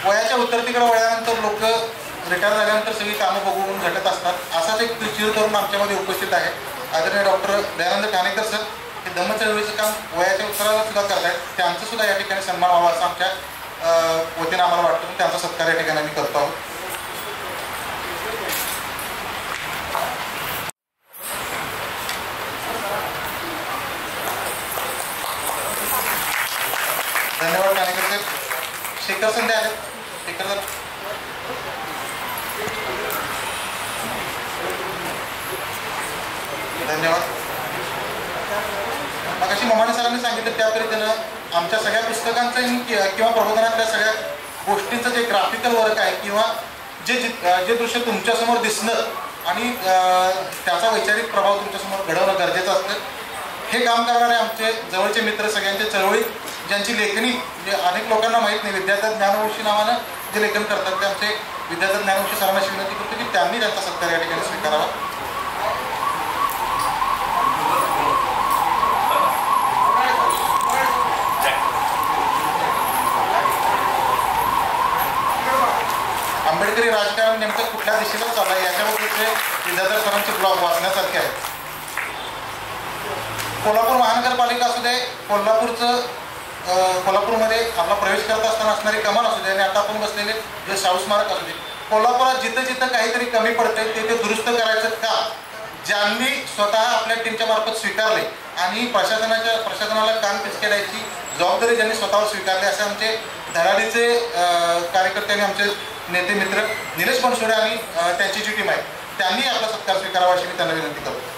वयाच्या उत्तरतीकडे वळल्यानंतर लोक रिटायर झाल्यानंतर सगळी कामं बघून झटत असतात. असाच एक चिरतरुण आमच्यामध्ये उपस्थित आहे. आदरणीय डॉक्टर दयानंद ठाणेकर सर हे धम्म चळवळीचं काम वयाच्या उत्तराला सुद्धा करतायत. त्यांचं सुद्धा या ठिकाणी सन्मान व्हावा असं आमच्या वतीनं आम्हाला वाटतं. त्यांचा सत्कार या ठिकाणी आम्ही करतो आहोत. धन्यवाद ठाणेकर सर. शेखर संध्या आहेत. शेखर सर धन्यवाद. मग अशी ममाने सरांनी सांगितलं त्या पद्धतीनं आमच्या सगळ्या पुस्तकांचं किंवा प्रबोधनातल्या सगळ्या गोष्टींचं जे ग्राफिकल वर्क आहे किंवा जे दृश्य तुमच्यासमोर दिसणं आणि त्याचा वैचारिक प्रभाव तुमच्यासमोर घडवणं गरजेचं असतं. हे काम करणारे आमचे जवळचे मित्र सगळ्यांच्या चळवळीत ज्यांची लेखनी जे अनेक लोकांना माहीत नाही, विद्यार्थी ज्ञानवंशी नावानं जे लेखन करतात ते आमचे विद्यार्थी ज्ञानवंशी सरांना विनंती करतो की त्यांनी त्यांचा सत्कार या ठिकाणी स्वीकारावा. आंबेडकरी राजकारण नेमकं कुठल्या दिशेला चालू आहे याच्याबद्दलचे विद्याधर सरांचे ब्लॉग वाचण्यासारखे आहेत. कोल्हापूर महानगरपालिका असू दे, कोल्हापूरचं कोल्हापूरमध्ये आपला प्रवेश करत असताना असणारी कमान असू दे आणि आता आपण बसलेले जे शाहू स्मारक असू दे, कोल्हापुरात जिथं जिथं काहीतरी कमी पडतंय ते दुरुस्त करायचं काम ज्यांनी स्वतः आपल्या टीमच्या मार्फत स्वीकारले आणि प्रशासनाला कान पिचके द्यायची जबाबदारी ज्यांनी स्वतःवर स्वीकारली असे आमचे धडाडीचे कार्यकर्ते आणि आमचे नेते मित्र निलेश बनसोडे आणि त्यांची जी टीम आहे त्यांनी आपला सत्कार स्वीकारावा अशी मी त्यांना विनंती करतो.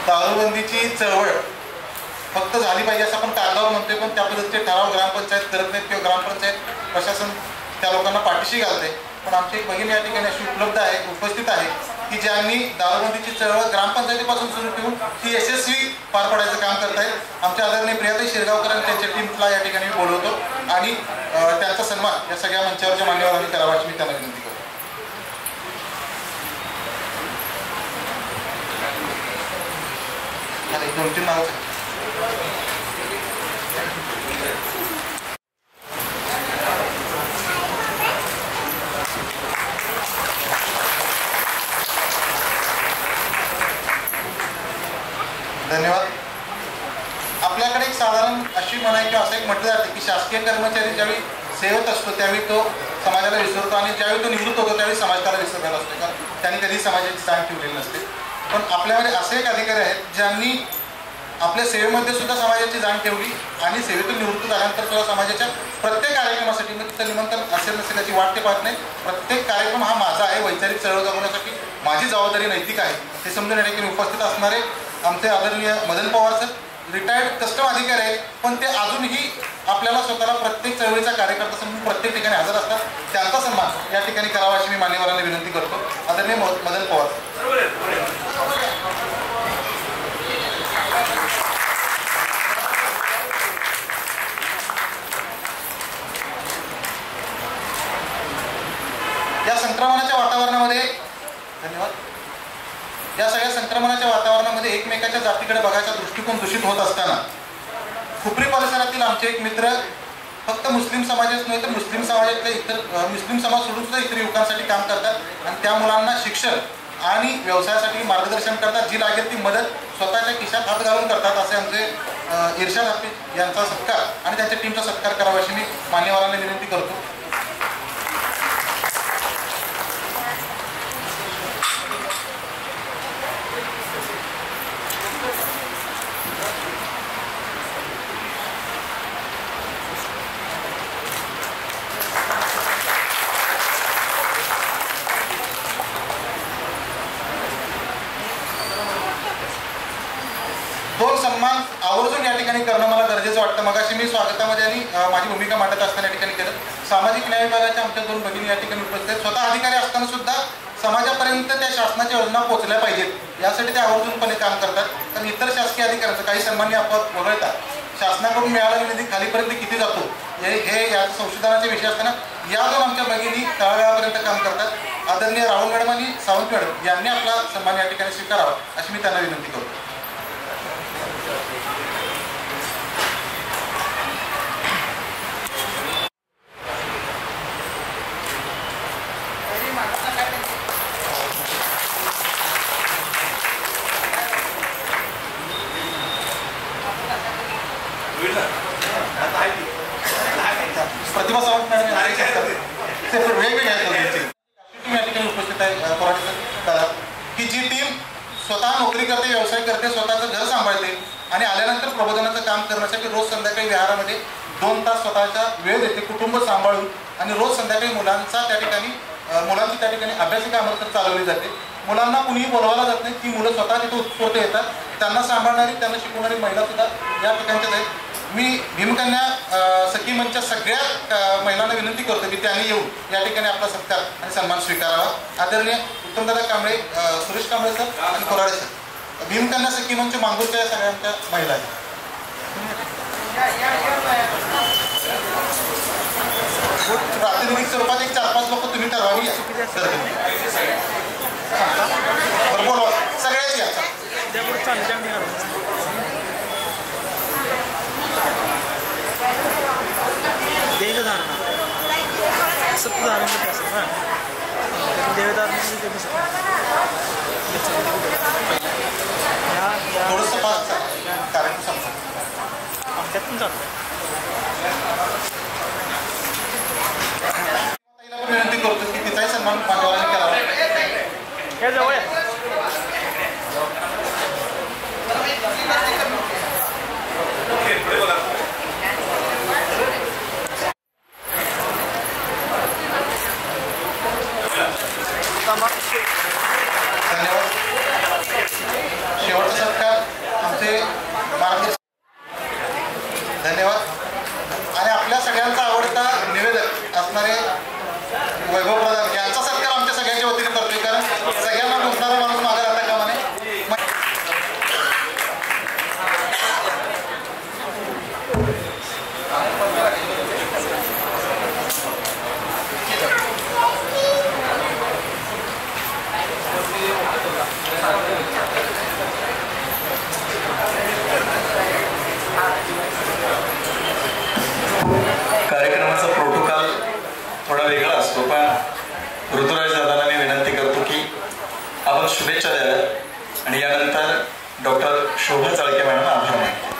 दारूबंदीची चळवळ फक्त झाली पाहिजे असं आपण कागदावर म्हणतोय, पण त्या पद्धतीचे ठराव ग्रामपंचायत करत नाहीत किंवा ग्रामपंचायत प्रशासन त्या लोकांना पाठीशी घालते. पण आमची एक भगिनी या ठिकाणी अशी उपस्थित आहे की ज्यांनी दारूबंदीची चळवळ ग्रामपंचायतीपासून सुरू ठेवून ही यशस्वी पार पाडायचं काम करत आहेत. आमच्या आदरणीय प्रियाताई शिरगावकर आणि त्यांच्या टीमला या ठिकाणी बोलवतो आणि त्यांचा सन्मान या सगळ्या मंचावरच्या मान्यवरांनी करावा अशी मी त्यांना विनंती करतो. दोन-तीन नाव धन्यवाद. आपल्याकडे एक साधारण अशी म्हणाय किंवा असं एक म्हटलं जातं की शासकीय कर्मचारी ज्यावेळी सेवत असतो त्यावेळी तो समाजाला विसरतो आणि ज्यावेळी तो निवृत्त होतो त्यावेळी समाजाला विसरलेला असतो, कारण त्यांनी कधी समाजाची जाण ठेवलेली नसते. पण आपल्यामध्ये असे एक अधिकारी आहेत ज्यांनी आपल्या सेवेमध्ये सुद्धा समाजाची जाण ठेवली आणि सेवेतून निवृत्त झाल्यानंतर सुद्धा समाजाच्या प्रत्येक कार्यक्रमासाठी मग तिथं निमंत्रण असेल नसेल याची वाट ते पाहत नाही. प्रत्येक कार्यक्रम हा माझा आहे, वैचारिक चळवळ जगवण्यासाठी माझी जबाबदारी नैतिक आहे हे समजून या ठिकाणी उपस्थित असणारे आमचे आदरणीय Madan Pawar sir retired custom अधिकारी आहेत, पण ते अजूनही आपल्याला स्वतःला प्रत्येक चळवळीचा कार्यकर्ता समजून प्रत्येक ठिकाणी हजर असतात. त्यांचा सन्मान या ठिकाणी करावा अशी मी मान्यवरांना विनंती करतो. आदरणीय मदन पवार. या संक्रमणाच्या वातावरणामध्ये धन्यवाद. या सगळ्या संक्रमणाच्या वातावरणामध्ये एकमेकाच्या जातीकडे बघायचा दृष्टिकोन दूषित होत असताना खुपरी परिसरातील आमचे एक मित्र फक्त मुस्लिम समाजच नाही तर मुस्लिम समाजातले इतर मुस्लिम समाज सोडून सुद्धा इतर युवकांसाठी काम करतात आणि त्या मुलांना शिक्षण आणि व्यवसायासाठी मार्गदर्शन करतात. जी लागेल ती मदत स्वतःच्या खिशात हात घालून करतात. असे आमचे इर्शाद हाफिज यांचा सत्कार आणि त्यांच्या टीमचा सत्कार करावा अशी मी मान्यवरांना विनंती करतो. दोन सन्मान आवर्जून या ठिकाणी करणं मला गरजेचं वाटतं. मगाशी मी स्वागतामध्ये आणि माझी भूमिका मांडत असताना या ठिकाणी केलं. सामाजिक न्याय विभागाच्या आमच्या दोन भगिनी या ठिकाणी उपस्थित आहेत. स्वतः अधिकारी असताना सुद्धा समाजापर्यंत त्या शासनाच्या योजना पोहोचल्या पाहिजेत यासाठी ते आवर्जूनपणे काम करतात. कारण इतर शासकीय अधिकाऱ्यांचं काही सन्मान्य अपवाद वगळतात. शासनाकडून मिळालेला निधी खालीपर्यंत किती जातो हे या संशोधनाचे विषय असताना या दोन आमच्या भगिनी तळागाळापर्यंत काम करतात. आदरणीय राहुल मॅडम आणि सावंत मॅडम यांनी आपला सन्मान या ठिकाणी स्वीकारावा अशी मी त्यांना विनंती करतो. प्रतिभा सावंत मॅडम वेगवेगळ्या या ठिकाणी उपस्थित आहे की जी टीम स्वतः नोकरी करते, व्यवसाय करते, स्वतःचं घर सांभाळते आणि आल्यानंतर प्रबोधनाचं काम करण्यासाठी रोज संध्याकाळी विहारामध्ये 2 तास स्वतःचा वेळ देते कुटुंब सांभाळून आणि रोज संध्याकाळी मुलांची त्या ठिकाणी अभ्यासिका अमृत चालवली जाते. मुलांना कुणीही बोलवायला जात नाही. ती मुलं स्वतः तिथे उत्स्फूर्त येतात. त्यांना सांभाळणारी त्यांना शिकवणारी महिला सुद्धा या ठिकाणच्याच आहेत. मी भीमकन्या सखी मंचच्या सगळ्या महिलांना विनंती करतो की त्यांनी येऊन या ठिकाणी आपला सत्कार आणि सन्मान स्वीकारावा. आदरणीय उत्तमदादा कांबळे, सुरेश कांबळे सर आणि कोराडे सर भीमकन्या सखी मंच मांगूरच्या या सगळ्यांच्या महिला आहेत. प्रातिनिधिक स्वरूपात एक 4-5 लोक तुम्ही ठरवावी बोलवा सगळ्याच या देवदार थोडंसं फास्ट कार्यक्रम संपतो. विनंती करतो की तिचाही सन्मान मान्यवरांनी करावा. धन्यवाद. शेवटचा सत्कार आमचे मार्गदर्शक. धन्यवाद. आणि आपल्या सगळ्यांचा आवडता निवेदक असणारे वैभव प्रधान यांचा सत्कार आमच्या सगळ्यांच्या वतीने करतोय, कारण सगळ्यांना दुखणारा माणूस मागे राहता कामा नये. कार्यक्रमाचा प्रोटोकॉल थोडा वेगळा असतो, पण ऋतुराज दादांना मी विनंती करतो की आपण शुभेच्छा द्याव्यात आणि यानंतर डॉक्टर शोभा चाळके मॅडम आभार मानतो.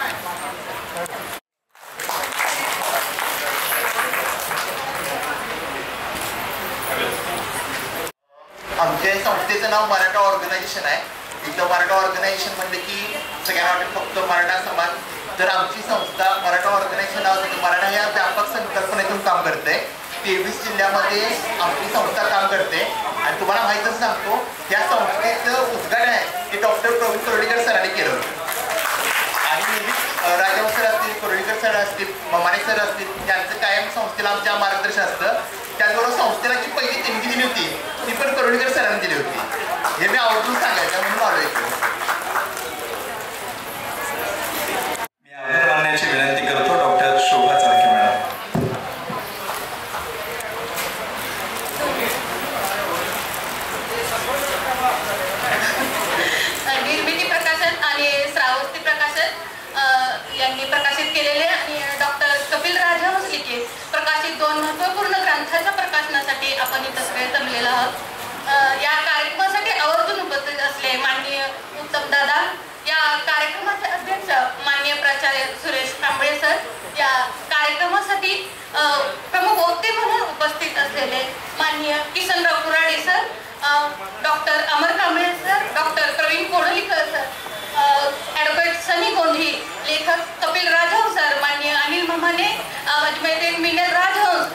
आमच्या संस्थेचं नाव मराठा ऑर्गनायझेशन आहे. इथं मराठा ऑर्गनायझेशन म्हणलं की सगळ्यांना वाटेल फक्त मराठा समाज, तर आमची संस्था मराठा ऑर्गनायझेशन नावासाठी मराठा या व्यापक संकल्पनेतून काम करते. 23 जिल्ह्यामध्ये आमची संस्था काम करते. आणि तुम्हाला माहीतच सांगतो, या संस्थेचं उद्घाटन आहे ते डॉक्टर प्रवीण कोरोडीकर सरांनी केलं होतं. आणि नेहमीच राजाभाऊ सर असतील, कोरोडीकर सर असतील, ममाने सर असतील, त्यांचं कायम संस्थेला आमच्या मार्गदर्शन असतं. त्याचबरोबर संस्थेला जी पहिली देणगी दिली होती ती पण कोरोडीकर सरांनी दिली होती. हे मी आवर्जून सांगायचं म्हणून आलो इथे. मी आभार मानण्याची विनंती करतो डॉक्टर शोभा चाळके मॅडम. निर्मिती प्रकाशन आणि श्रावस्ती प्रकाशन यांनी प्रकाशित केलेले आणि डॉक्टर कपिल राजहंस लिखित प्रकाशित 2 महत्त्वपूर्ण ग्रंथाच्या प्रकाशनासाठी आपण इथं सगळे जमलेलो आहोत. या कार्यक्रमासाठी आवर्जून उपस्थित असले माननीय उत्तम दादा, या कार्यक्रमाचे अध्यक्ष माननीय प्राचार्य सुरेश कांबळे सर, या कार्यक्रमासाठी प्रमुख वक्ते म्हणून उपस्थित असलेले माननीय Kisanrao Kurade sir, doctor Amar Kamble sir, doctor Pravin Kodolikar sir, advocate Sunny Gondhi, लेखक कपिल राजहंस सर, माननीय अनिल ममाने, माझी मैत्रीण मिनल राजहंस,